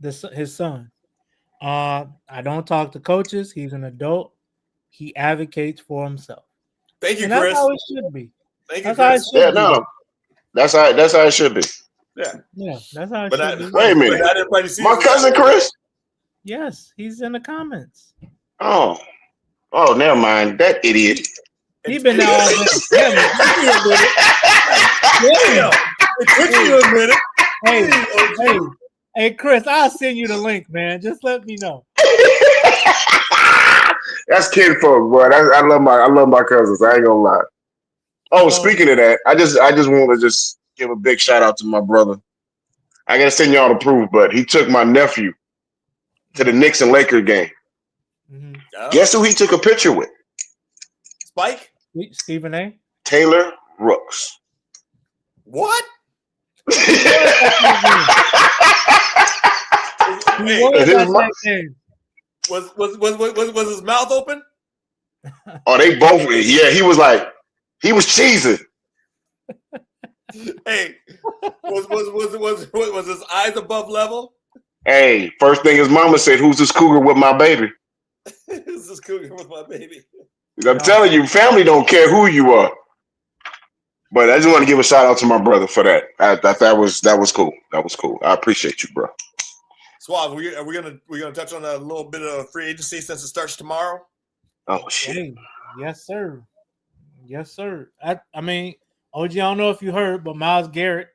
his son. I don't talk to coaches. He's an adult. He advocates for himself. Thank you, and Chris. That's how it should be. Thank you, Chris. That's how it should be. Yeah, that's how it should be. Wait a minute. My cousin Chris? Yes, he's in the comments. Oh, never mind. That idiot. He been there all day. It took you a minute. Hey, Chris, I'll send you the link, man. Just let me know. That's kinfolk, boy. I love my cousins. I ain't gonna lie. Oh, speaking of that, I just want to give a big shout out to my brother. I gotta send y'all the proof, but he took my nephew to the Knicks and Lakers game. Mm-hmm. Oh. Guess who he took a picture with? Spike? Stephen A. Taylor Rooks. What? Was his mouth open? Oh, they both. Yeah, he was cheesing. Hey, was his eyes above level? Hey, first thing his mama said, "Who's this cougar with my baby?" This is cougar with my baby. I'm telling you, family don't care who you are. But I just want to give a shout out to my brother for that. That was cool. That was cool. I appreciate you, bro. Suave, are we gonna touch on a little bit of free agency since it starts tomorrow? Oh shit! Hey, yes, sir. Yes, sir. I mean, OG, I don't know if you heard, but Myles Garrett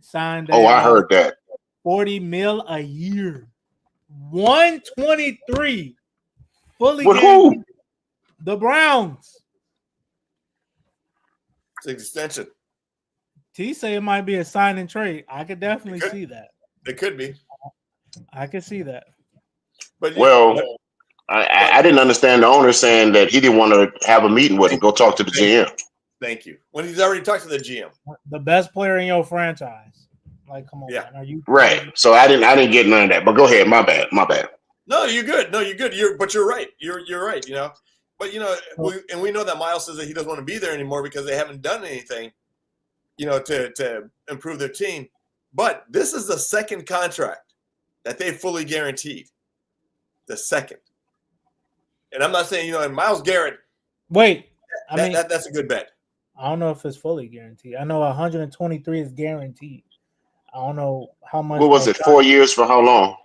signed. I heard that. $40 million a year, 123 fully. With who? The Browns. It's an extension. T say it might be a sign and trade. I could definitely see that. It could be. I can see that. But I didn't understand the owner saying that he didn't want to have a meeting with him. Go talk to the GM. Thank you. When he's already talked to the GM. The best player in your franchise. Like, come on, man. Are you right? So I didn't get none of that. But go ahead. My bad. No, you're good. But you're right. You're right. You know. But you know, we know that Miles says that he doesn't want to be there anymore because they haven't done anything, you know, to improve their team. But this is the second contract that they fully guaranteed. The second. And I'm not saying, you know, and Myles Garrett. Wait, that's a good bet. I don't know if it's fully guaranteed. I know 123 is guaranteed. I don't know how much. What was it? 4 years for how long?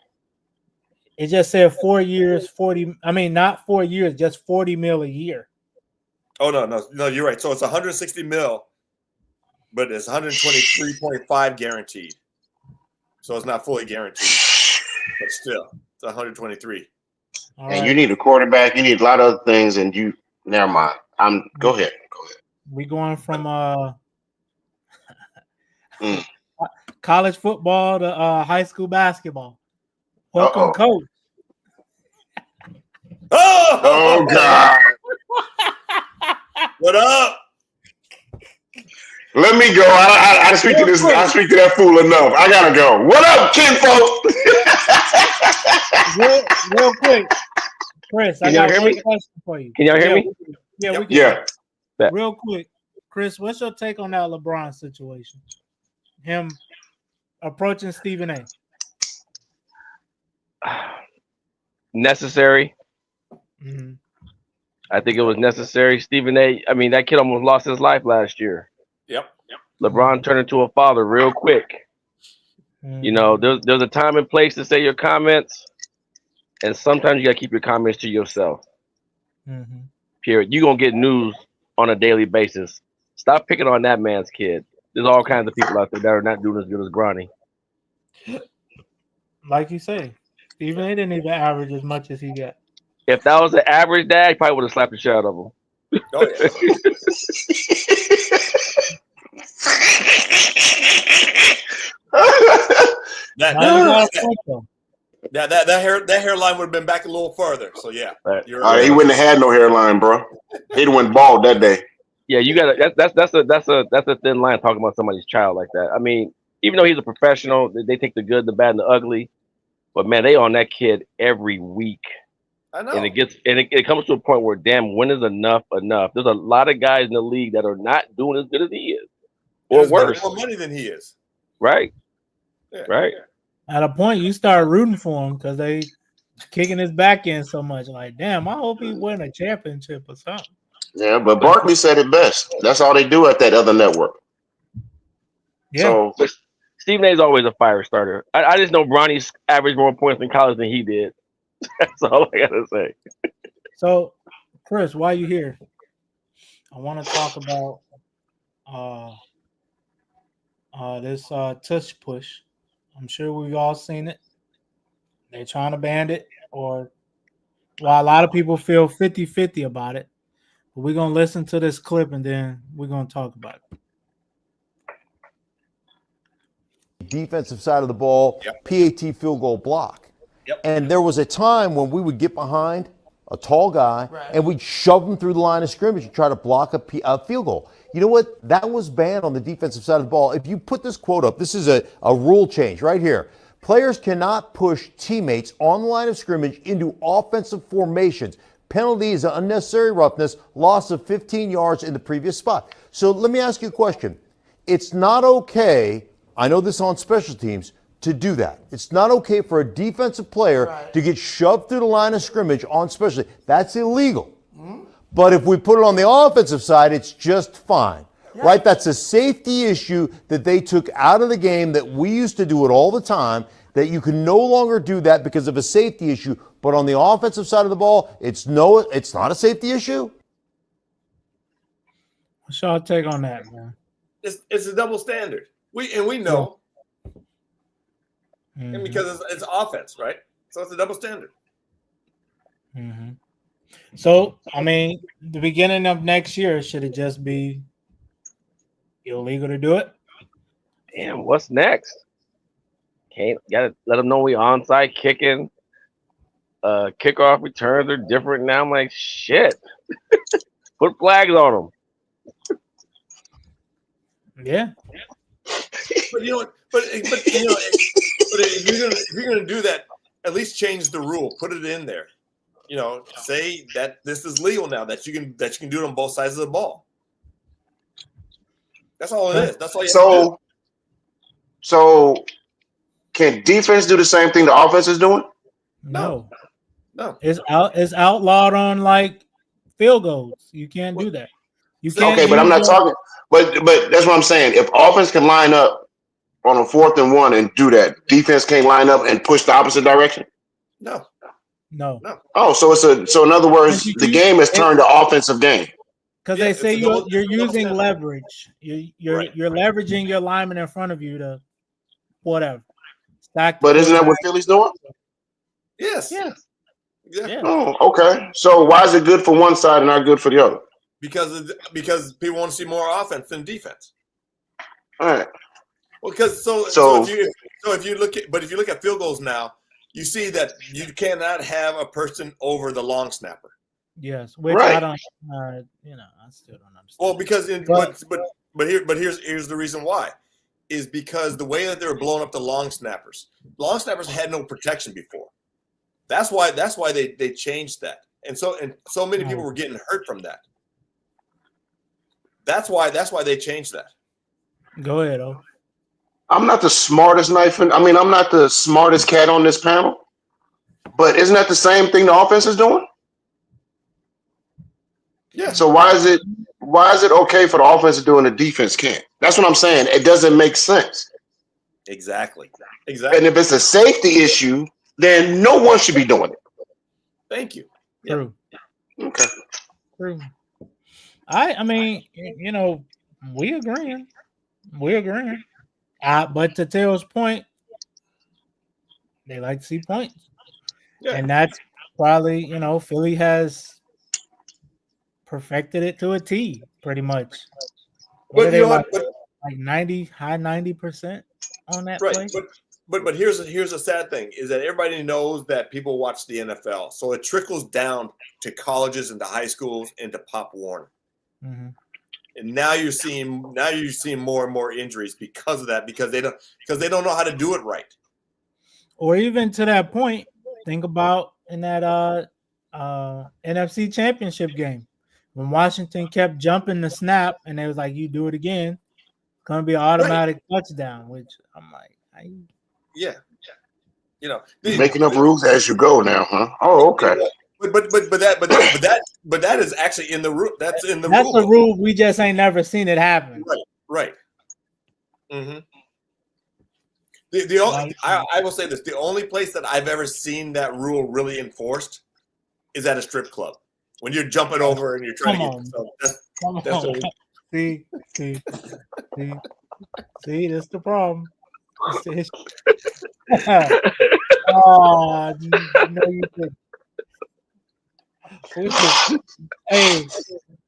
It just said 4 years, 40. I mean, not 4 years, just 40 mil a year. Oh no, you're right. So it's 160 mil, but it's 123.5 guaranteed. So it's not fully guaranteed, but still, it's 123. All and right. You need a quarterback. You need a lot of other things, and you. Never mind. Go ahead. We going from college football to high school basketball. Welcome, coach. Oh God! What up? Let me go. I speak to this. I speak to that fool enough. I gotta go. What up, kinfolk? real quick, Chris. I got one question for you. Can y'all hear me? Yeah, we can. Yeah. Real quick, Chris, what's your take on that LeBron situation? Him approaching Stephen A. Necessary. Mm-hmm. I think it was necessary. Stephen A. I mean, that kid almost lost his life last year. Yep. LeBron turned into a father real quick. Mm-hmm. You know, there's a time and place to say your comments, and sometimes you gotta keep your comments to yourself. Mm-hmm. Period. You're gonna get news on a daily basis. Stop picking on that man's kid. There's all kinds of people out there that are not doing as good as Bronny. Like you say, Stephen A. didn't even average as much as he got. If that was an average dad, he probably would have slapped the shit out of him. Oh, yeah. that hairline would have been back a little further. So yeah, right. He wouldn't have had no hairline, bro. He'd went bald that day. Yeah, you gotta. That's a thin line talking about somebody's child like that. I mean, even though he's a professional, they take the good, the bad, and the ugly. But man, they on that kid every week. I know. And it comes to a point where, damn, when is enough? There's a lot of guys in the league that are not doing as good as he is, or worse. More money than he is. Right. Yeah. Right. At a point, you start rooting for him because they kicking his back end so much. Like, damn, I hope he win a championship or something. Yeah, but Barkley said it best. That's all they do at that other network. Yeah. So Stephen A. is always a fire starter. I just know Bronny's averaged more points in college than he did. That's all I gotta say. So, Chris, while you here, I want to talk about this tush push. I'm sure we've all seen it. They're trying to ban it, or while a lot of people feel 50-50 about it. But we're gonna listen to this clip and then we're gonna talk about it. Defensive side of the ball, PAT field goal block. And there was a time when we would get behind a tall guy and we'd shove him through the line of scrimmage and try to block a field goal. You know what? That was banned on the defensive side of the ball. If you put this quote up, this is a rule change right here. Players cannot push teammates on the line of scrimmage into offensive formations. Penalty is unnecessary roughness, loss of 15 yards in the previous spot. So let me ask you a question. It's not okay, I know this on special teams, to do that. It's not okay for a defensive player to get shoved through the line of scrimmage on special teams. That's illegal. But if we put it on the offensive side, it's just fine. Right? That's a safety issue that they took out of the game that we used to do it all the time, that you can no longer do that because of a safety issue. But on the offensive side of the ball, it's not a safety issue. What's y'all take on that, man? It's a double standard. We know. Mm-hmm. And because it's offense, right? So it's a double standard. Mm-hmm. So, I mean, the beginning of next year, should it just be illegal to do it? Damn, what's next? Gotta let them know we onside kicking. Kickoff returns are different now. I'm like, shit. Put flags on them. Yeah. But you know what? But if you're gonna do that, at least change the rule. Put it in there. You know, say that this is legal now. That you can do it on both sides of the ball. That's all it is. That's all you have to do. So can defense do the same thing the offense is doing? No. It's outlawed on like field goals. You can't do that. You can't. Okay, but I'm not talking. But that's what I'm saying. If offense can line up on a 4th and 1 and do that, defense can't line up and push the opposite direction. No. Oh, so in other words, the game is turned to offensive game. Because they say you're using leverage. You're leveraging your lineman in front of you to whatever. But isn't that what Philly's doing? Yes. Exactly. Yeah. Oh, okay. So why is it good for one side and not good for the other? Because people want to see more offense than defense. All right. Well, because if you look at field goals now, you see that you cannot have a person over the long snapper. Yes, which I don't. I still don't understand. Well, because here's the reason why, is because the way that they were blowing up the long snappers had no protection before. That's why they changed that, and so many people were getting hurt from that. That's why they changed that. Go ahead, O. I'm not the smartest I'm not the smartest cat on this panel, but isn't that the same thing the offense is doing? Yeah. So why is it okay for the offense to do and the defense can't? That's what I'm saying. It doesn't make sense. Exactly. And if it's a safety issue, then no one should be doing it. Thank you. True. Okay. True. I mean, we agreeing. But to Taylor's point, they like to see points. Yeah. And that's probably, Philly has perfected it to a T, pretty much. But they high 90% on that play? But here's a sad thing, is that everybody knows that people watch the NFL. So it trickles down to colleges and to high schools and to Pop Warner. Mm-hmm. And now you're seeing more and more injuries because of that, because they don't know how to do it right. Or even to that point, think about in that NFC Championship game when Washington kept jumping the snap and they was like, "You do it again, it's gonna be an automatic touchdown." Which I'm like, yeah, making up rules as you go now, huh? Oh, okay. But that is actually in the rule. That's in the rule. That's a rule. We just ain't never seen it happen. Right. Mm-hmm. I will say this: the only place that I've ever seen that rule really enforced is at a strip club when you're jumping over and you're trying to get yourself. See, that's the problem. Oh, you did. Hey,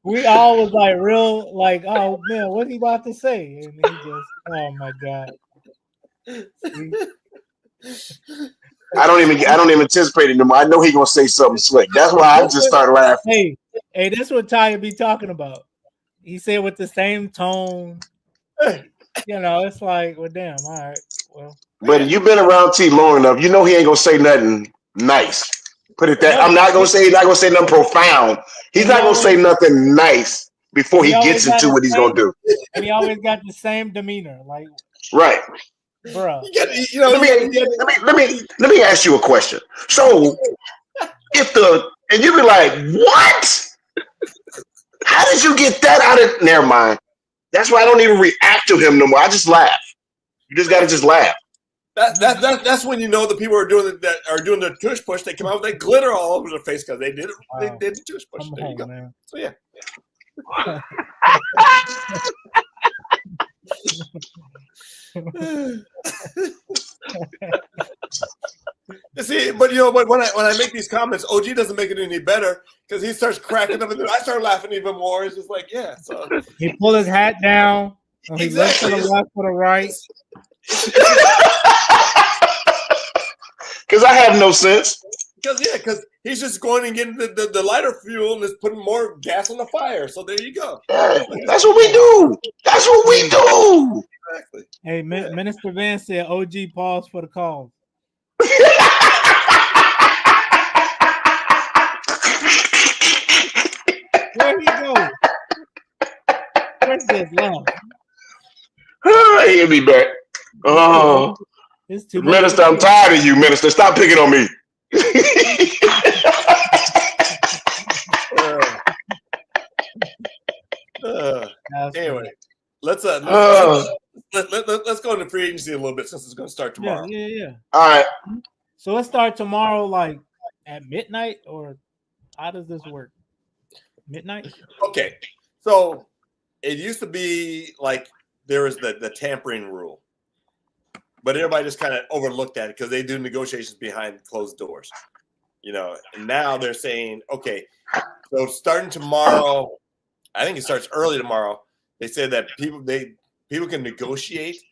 we all was like real, like, oh man, what's he about to say? And he just, oh my god. I don't even anticipate it anymore. I know he's gonna say something slick. That's why I just start laughing. Hey, that's what Ty be talking about. He said with the same tone. It's like, well, damn, all right, well. But you've been around T long enough. You know he ain't gonna say nothing nice. Put it that. I'm not gonna say. He's not gonna say nothing profound. He's not gonna say nothing nice. before he gets into what he's gonna do. And he always got the same demeanor, like right, bro. Let me ask you a question. So, and you be like, what? How did you get that out of? Never mind. That's why I don't even react to him no more. I just laugh. You just gotta just laugh. That's when you know the people are doing the tush push. They come out with that glitter all over their face because they did it. Wow. They did the tush push. There you go. Man. So yeah. See, but when I make these comments, OG doesn't make it any better because he starts cracking up, and then I start laughing even more. It's just like, yeah. So he pulled his hat down. And he left to the left or the right. Because I have no sense. Because he's just going and getting the lighter fuel and is putting more gas on the fire. So there you go. Yeah, that's what we do. That's what we do. Exactly. Hey, Minister Van said, OG pause for the call. Where'd he go? Where's this love? He'll be back. Oh, Minister, I'm tired of you, Minister. Stop picking on me. Anyway, let's go into free agency a little bit since it's going to start tomorrow. Yeah. All right. So let's start tomorrow, like at midnight, or how does this work? Midnight. Okay, so it used to be like there was the tampering rule, but everybody just kind of overlooked that because they do negotiations behind closed doors, And now they're saying, okay, so starting tomorrow, I think it starts early tomorrow. They said that people can negotiate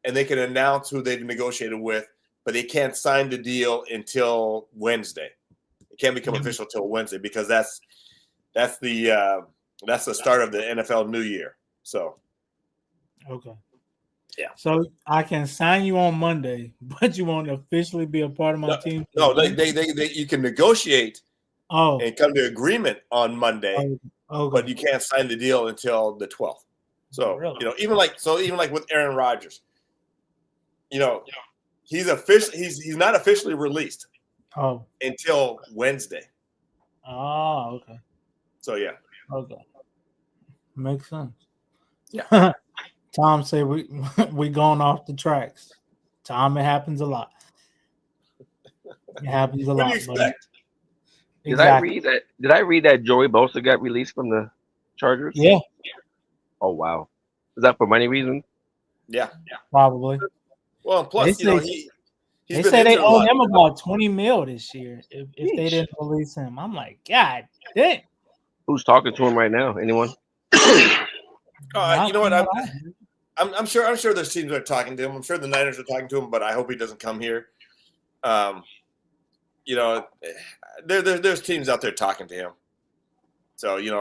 and they can announce who they've negotiated with, but they can't sign the deal until Wednesday. It can't become official until Wednesday because that's the start of the NFL New Year. So. Okay. Yeah. So I can sign you on Monday, but you won't officially be a part of my team. No, you can negotiate. And come to agreement on Monday, but you can't sign the deal until the 12th. So really? Even like with Aaron Rodgers, he's not officially released. Until Wednesday. Oh, okay. So yeah. Okay. Makes sense. Yeah. Tom said we going off the tracks. Tom, it happens a lot. It happens a lot. What do you expect? Exactly. Did I read that Joey Bosa got released from the Chargers? Yeah. Oh wow. Is that for money reasons? Yeah. Probably. Well, plus they say they owe him about $20 million this year if they didn't release him. I'm like, God damn. Who's talking to him right now? Anyone? You know what? I'm sure there's teams that are talking to him. I'm sure the Niners are talking to him, but I hope he doesn't come here. There's teams out there talking to him. So you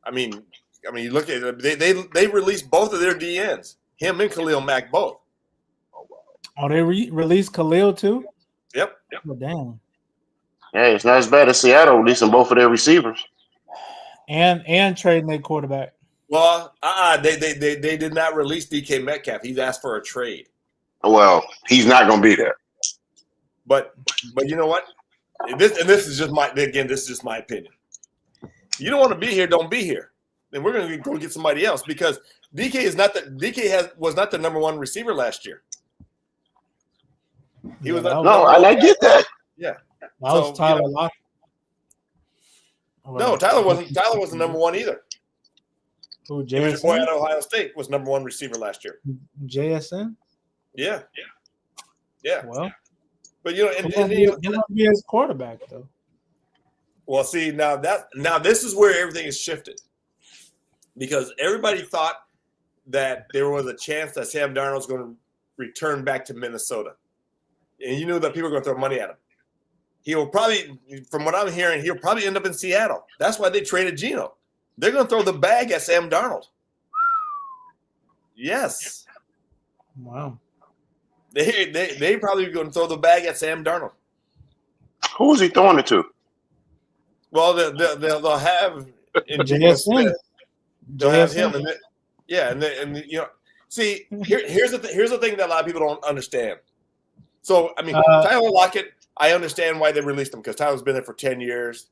look at it. They released both of their DNs, him and Khalil Mack both. Oh, they released Khalil too? Yep. Oh, damn. Hey, it's not as bad as Seattle releasing both of their receivers. And trading their quarterback. Well, they did not release DK Metcalf. He's asked for a trade. Well, he's not going to be there. But you know what? This is just my opinion. You don't want to be here, don't be here. Then we're going to go get somebody else because DK was not the number one receiver last year. He was not. No, and I get that. Yeah. That was Tyler Lockett. No, Tyler wasn't the number one either. Who, JSN? Your boy at Ohio State was number one receiver last year. JSN? Yeah. Well, but he'll be his quarterback though. Well, see now this is where everything is shifted because everybody thought that there was a chance that Sam Darnold was going to return back to Minnesota, and you knew that people were going to throw money at him. He will probably, from what I'm hearing, he'll probably end up in Seattle. That's why they traded Geno. They're going to throw the bag at Sam Darnold. Yes. Wow. They probably going to throw the bag at Sam Darnold. Who is he throwing it to? Well, they'll have JSN. They'll have him, and you know, see, here's the thing that a lot of people don't understand. So, I mean, Tyler Lockett, I understand why they released him because Tyler's been there for 10 years,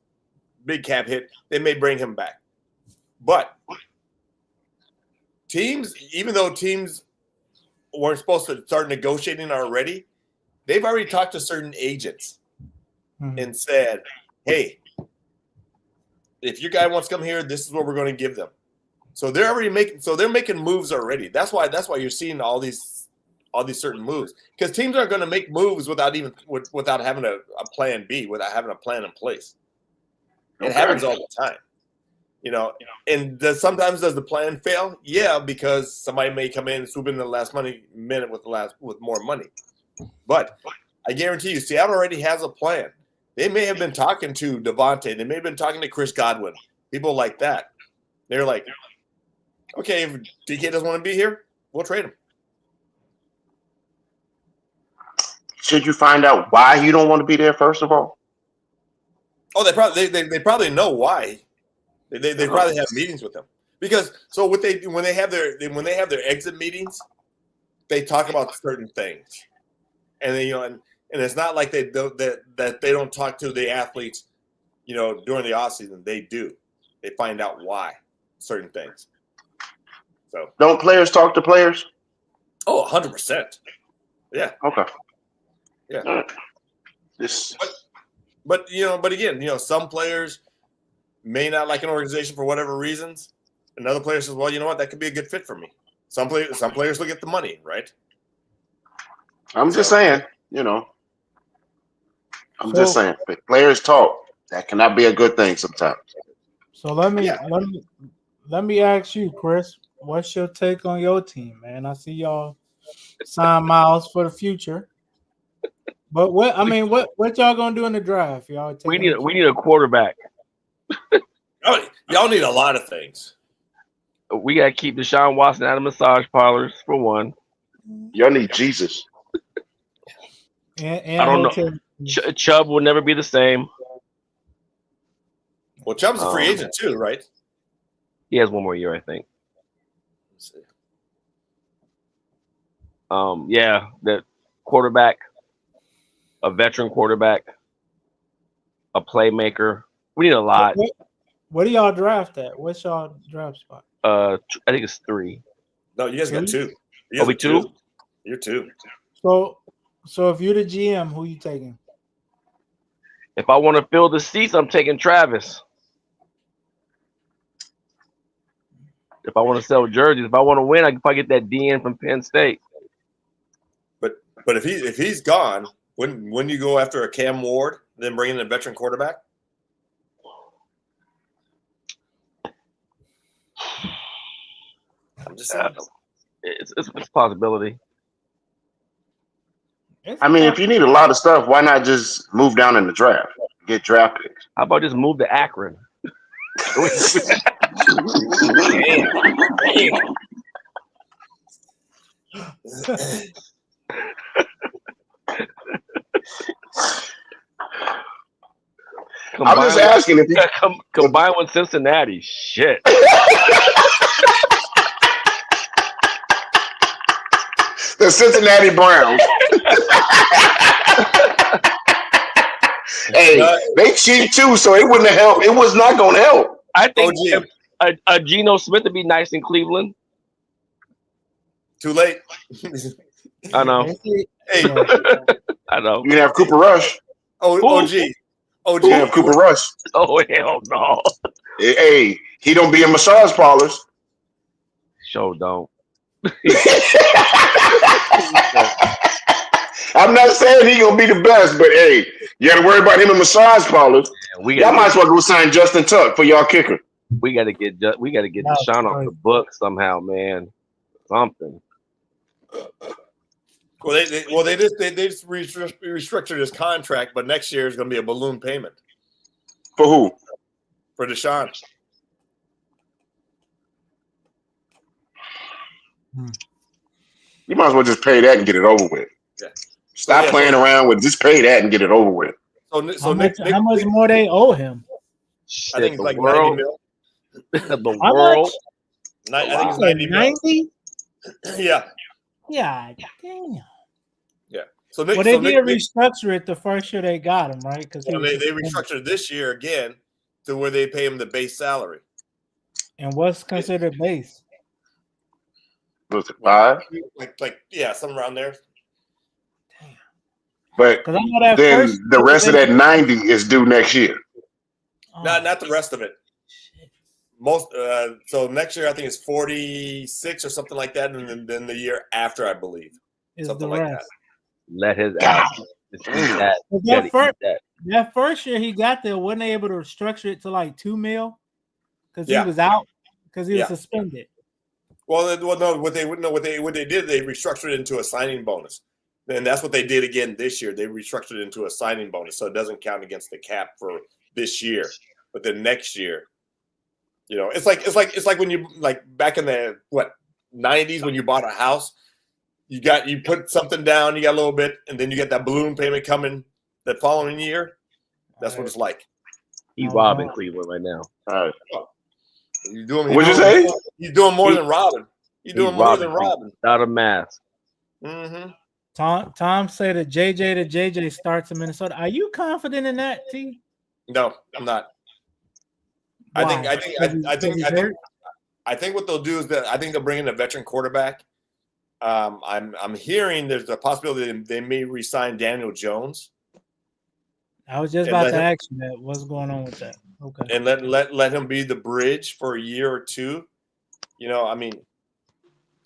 big cap hit. They may bring him back, but teams, even though teams weren't supposed to start negotiating already, they've already talked to certain agents and said, "Hey, if your guy wants to come here, this is what we're going to give them." So they're already making moves already. That's why you're seeing all these certain moves, because teams aren't going to make moves without having a plan B, without having a plan in place. It happens all the time, you know. And sometimes does the plan fail? Yeah, because somebody may come in and swoop in the last minute with more money. But I guarantee you, Seattle already has a plan. They may have been talking to Devontae. They may have been talking to Chris Godwin, people like that. They're like, okay, if DK doesn't want to be here, we'll trade him. Should you find out why you don't want to be there first of all? Oh, they probably know why. They probably have meetings with them, because so when they have their exit meetings, they talk about certain things, and then, you know, and it's not like they don't talk to the athletes, you know, during the offseason. They do. They find out why certain things. So don't players talk to players? Oh, 100%. Yeah. Okay. Yeah. But again, you know, some players may not like an organization for whatever reasons. Another player says, "Well, you know what? That could be a good fit for me." Some players look at the money, right? I'm just saying, you know. Just saying, if players talk, that cannot be a good thing sometimes. So let me ask you, Chris, what's your take on your team, man? I see y'all sign Miles for the future. But what y'all gonna do in the draft? Y'all we need a quarterback. Y'all need a lot of things. We gotta keep Deshaun Watson out of massage parlors for one. Y'all need Jesus. And I don't know. Chubb will never be the same. Well, Chubb's a free agent too, right? He has one more year, I think. Let's see. Yeah, the quarterback, a veteran quarterback, a playmaker. We need a lot. What do y'all draft at? What's y'all draft spot? I think it's 3. No, you guys got 2. Are we 2? You're 2. So if you're the GM, who you taking? If I want to fill the seats, I'm taking Travis. If I want to sell jerseys, if I want to win, I can probably get that DN from Penn State. But if he's gone, wouldn't you go after a Cam Ward, then bring in a veteran quarterback? I'm just saying. It's a possibility. I mean, if you need a lot of stuff, why not just move down in the draft? Get draft picks. How about just move to Akron? I'm just asking if you combine with Cincinnati. Shit. The Cincinnati Browns. Hey, they cheap too, so it wouldn't have helped. It was not going to help. I think a Geno Smith would be nice in Cleveland. Too late. I know. Hey, I know. You can have Cooper Rush. OG. You can have Cooper Rush. Oh, hell no. Hey, he don't be in massage parlors. Sure don't. I'm not saying he gonna be the best, but hey, you gotta worry about him in massage parlors. Y'all might as well go sign Justin Tuck for y'all kicker. We gotta get Deshaun off the book somehow, man. Something. Well, they just restructured his contract, but next year is going to be a balloon payment. For who? For Deshaun. You might as well just pay that and get it over with. Yeah. Stop playing around with. Just pay that and get it over with. How much more they owe him? I think it's like 90 mil. The world. I think it's 90 mil. 90? Yeah. Yeah, damn. Yeah. So Nick, Well, they did restructure it the first year they got him, right? Because they restructured it this year again to where they pay him the base salary. And what's considered base? Was it 5? Like yeah, something around there. But then the rest of that 90 is due next year. Not the rest of it. Most so next year I think it's 46 or something like that, and then the year after I believe something like that. Let his ass. That first year he got there, wasn't they able to structure it to like $2 million because he was out because he was suspended. Well, no. What they did, they restructured it into a signing bonus, and that's what they did again this year. They restructured it into a signing bonus, so it doesn't count against the cap for this year. But then next year, you know, it's like when you back in the 90s when you bought a house, you put something down, you got a little bit, and then you get that balloon payment coming the following year. That's what it's like. He's robbing Cleveland right now. All right. What'd you say? He's doing more than robbing. You're doing more than robbing. Without a mask. Mm-hmm. Tom said that JJ starts in Minnesota. Are you confident in that, T? No, I'm not. Why? I think what they'll do is that I think they'll bring in a veteran quarterback. I'm hearing there's a possibility they may re-sign Daniel Jones. I was just about to ask you that. What's going on with that? Okay. And let him be the bridge for a year or two. You know, I mean,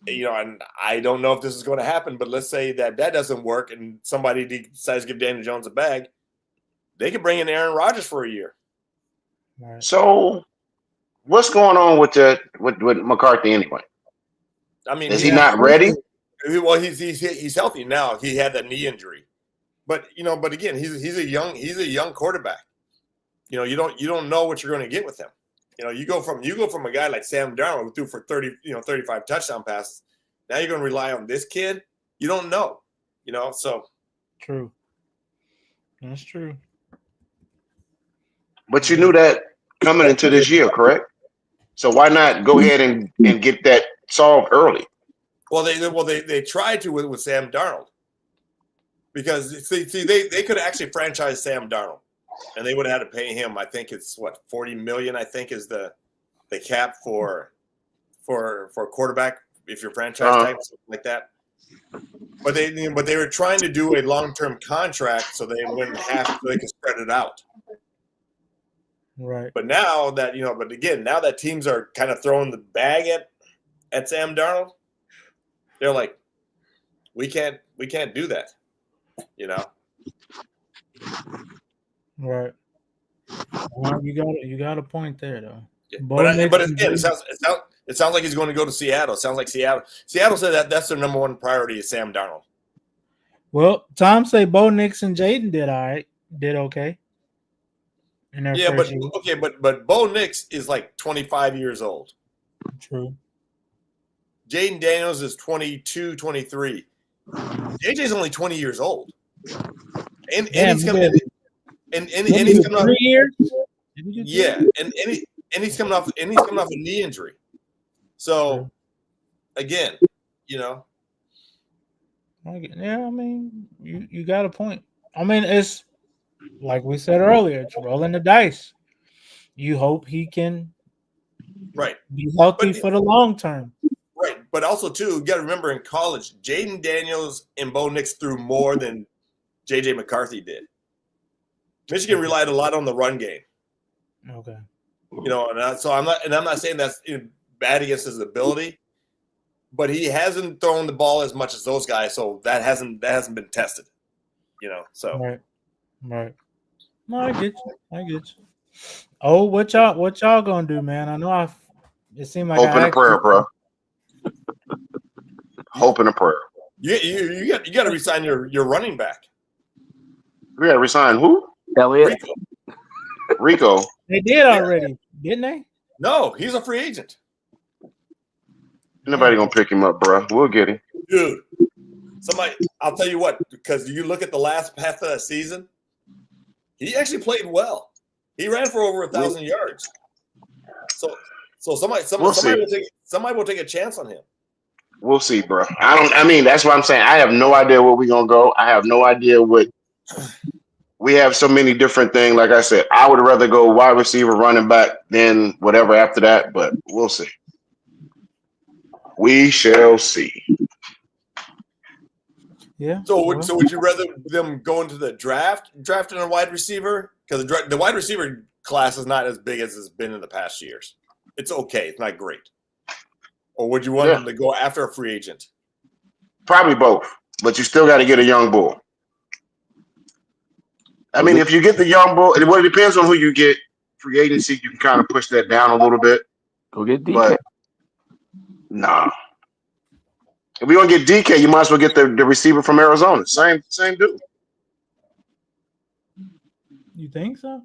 you know, and I don't know if this is going to happen, but let's say that doesn't work and somebody decides to give Daniel Jones a bag. They could bring in Aaron Rodgers for a year. Right. So what's going on with McCarthy anyway? I mean, is he not ready? Well, he's healthy now. He had that knee injury, but again, he's a young quarterback. You know, you don't know what you're going to get with him. You know, you go from a guy like Sam Darnold who threw for 35 touchdown passes. Now you're going to rely on this kid. You don't know. You know, so true. That's true. But you knew that coming into this year, correct? So why not go ahead and get that solved early? Well, they tried to with Sam Darnold because see they could actually franchise Sam Darnold, and they would have had to pay him. I think it's $40 million. I think is the cap for a quarterback if you're franchise type, something like that. But they were trying to do a long-term contract so they wouldn't have so they could spread it out. Right. But now that now that teams are kind of throwing the bag at Sam Darnold, they're like, we can't do that, you know. Right. Well, you got a point there though. Yeah. But again, it sounds like he's going to go to Seattle. It sounds like Seattle said that's their number one priority is Sam Darnold. Well, Tom say Bo Nix and Jaden did okay. Yeah, but Bo Nix is like 25 years old. True. Jaden Daniels is 22, 23. JJ's only 20 years old. And he's coming and he's coming off 3 years? Yeah, and he's coming off a knee injury. So again, you know. Yeah, I mean, you got a point. I mean, it's like we said earlier, it's rolling the dice. You hope he can be healthy for the long term. Right. But also, too, you got to remember in college, Jaden Daniels and Bo Nix threw more than J.J. McCarthy did. Michigan relied a lot on the run game. Okay. You know, I'm not saying that's bad against his ability, but he hasn't thrown the ball as much as those guys, so that hasn't been tested. You know, so Right. No, I get you. Oh, what y'all gonna do, man? I know it seemed like hope and a prayer, bro. Hope and a prayer. You got to resign your running back. We got to resign who? Elliott. Rico. They did already, didn't they? No, he's a free agent. Nobody gonna pick him up, bro. We'll get him, dude. I'll tell you what, because you look at the last half of that season, he actually played well. He ran for over 1,000 yards. So So somebody will take a chance on him. We'll see, bro. I mean, that's what I'm saying. I have no idea where we're gonna go. I have no idea what. We have so many different things. Like I said, I would rather go wide receiver, running back, than whatever after that. But we'll see. We shall see. Yeah. So would you rather them go into the drafting a wide receiver? Because the wide receiver class is not as big as it's been in the past years. It's okay. It's not great. Or would you want them to go after a free agent? Probably both, but you still got to get a young bull. I mean, if you get the young bull, it depends on who you get. Free agency, you can kind of push that down a little bit. Go get DK. But nah. If we're gonna get DK, you might as well get the receiver from Arizona. Same dude. You think so?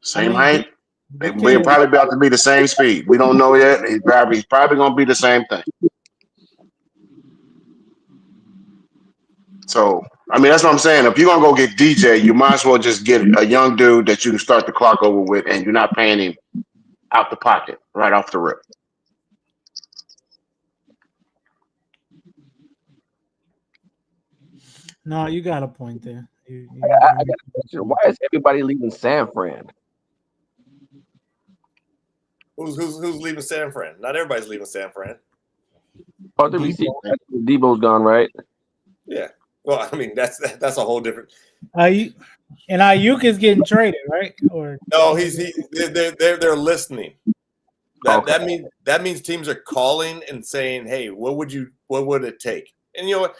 Same height. We'll probably about to be the same speed. We don't know yet. He's probably gonna be the same thing. So I mean, that's what I'm saying. If you're gonna go get DJ, you might as well just get a young dude that you can start the clock over with, and you're not paying him out the pocket right off the rip. No, you got a point there. I got a question. Why is everybody leaving San Fran? Who's leaving San Fran? Not everybody's leaving San Fran. Oh, the receiver. Debo's gone, right? Yeah. Well, I mean, that's a whole different. And Ayuk is getting traded, right? Or no, they're listening. That means teams are calling and saying, "Hey, what would it take?" And you know what?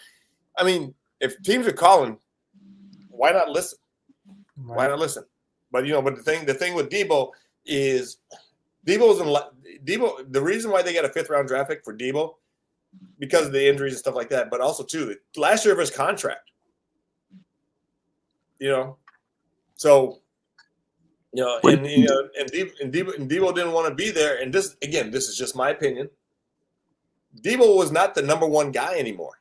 I mean, if teams are calling, why not listen? Right. Why not listen? But but the thing with Debo is Debo. The reason why they got a 5th round draft pick for Debo, because of the injuries and stuff like that, but also too last year of his contract. So and Debo didn't want to be there. And this is just my opinion. Debo was not the number one guy anymore.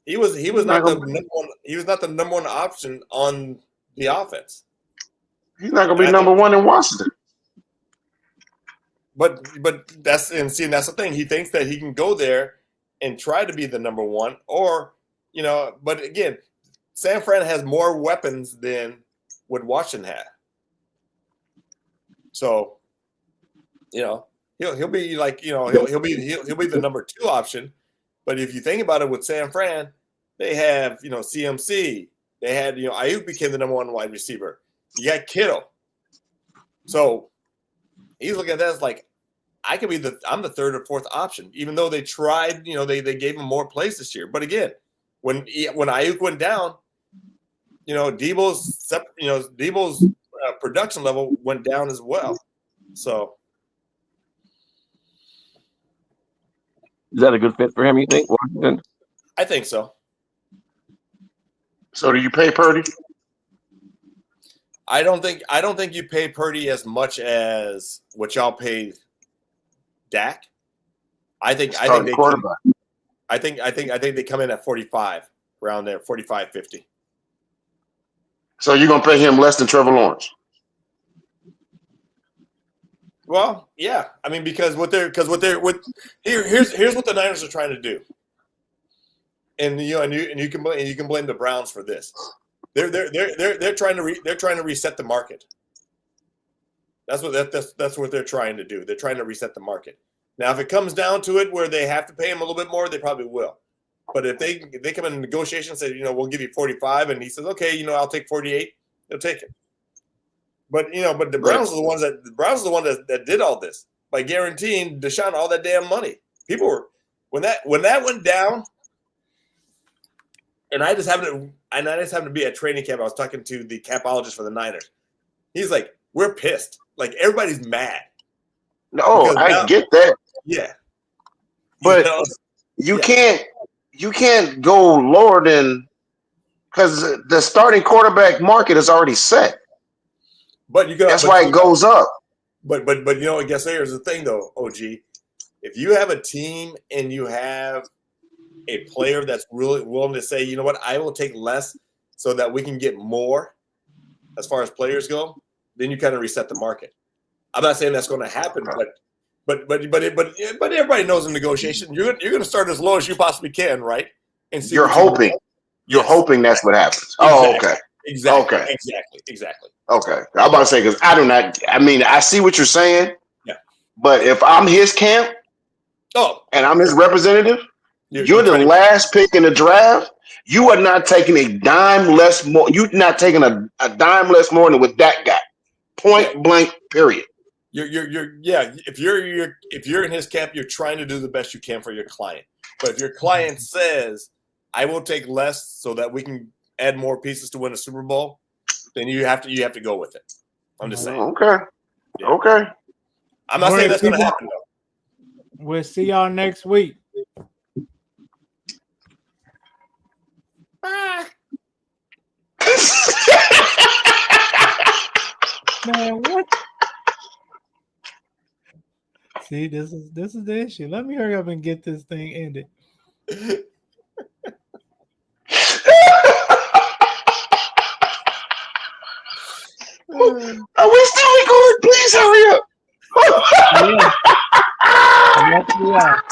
He was not the number one. He was not the number one option on the offense. He's not going to be number one in Washington. But that's the thing. He thinks that he can go there and try to be the number one, or But again, San Fran has more weapons than what Washington had. So, he'll be like he'll be the number 2 option. But if you think about it, with San Fran, they have CMC. They had Ayuk became the number 1 wide receiver. You got Kittle. So he's looking at that as like, I'm the 3rd or 4th option, even though they tried. They gave him more plays this year. But again, when Ayuk went down, Debo's production level went down as well. So. Is that a good fit for him, you think, Washington? I think so. So do you pay Purdy? I don't think you pay Purdy as much as what y'all paid Dak. I think they come in at 45, around there, 45, 50. So you're gonna pay him less than Trevor Lawrence? Well, yeah. I mean, here's what the Niners are trying to do, and you can blame the Browns for this. They're trying to reset the market. That's what they're trying to do. They're trying to reset the market. Now, if it comes down to it where they have to pay him a little bit more, they probably will. But if they come in negotiation and say, we'll give you 45, and he says, okay, I'll take 48, they'll take it. But the Browns are the ones that did all this by guaranteeing Deshaun all that damn money. People were when that went down, and I just happened to be at training camp. I was talking to the capologist for the Niners. He's like, "We're pissed. Like everybody's mad." No, I get that. Yeah, but you can't go lower than, because the starting quarterback market is already set. But that's why it goes up. But I guess here's the thing though, OG. If you have a team and you have a player that's really willing to say, you know what, I will take less so that we can get more as far as players go, then you kind of reset the market. I'm not saying that's going to happen, but everybody knows in negotiation you're going to start as low as you possibly can, right? And see You're hoping. You're hoping that's what happens. Oh, okay. Exactly. Okay. Exactly. Okay. I'm about to say, because I see what you're saying. Yeah. But if I'm his camp, and I'm his representative, you're the last pick in the draft. You are not taking a dime less more. You're not taking a dime less more than with that guy. Point blank. Period. If you're in his camp, you're trying to do the best you can for your client. But if your client says, "I will take less so that we can add more pieces to win a Super Bowl," then you have to go with it. I'm just saying. Okay. Yeah. Okay. I'm not saying that's going to happen though. We'll see y'all next week. Bye. Man, what? See, this is the issue. Let me hurry up and get this thing ended. Are we still recording? Please hurry up. Yes, we are.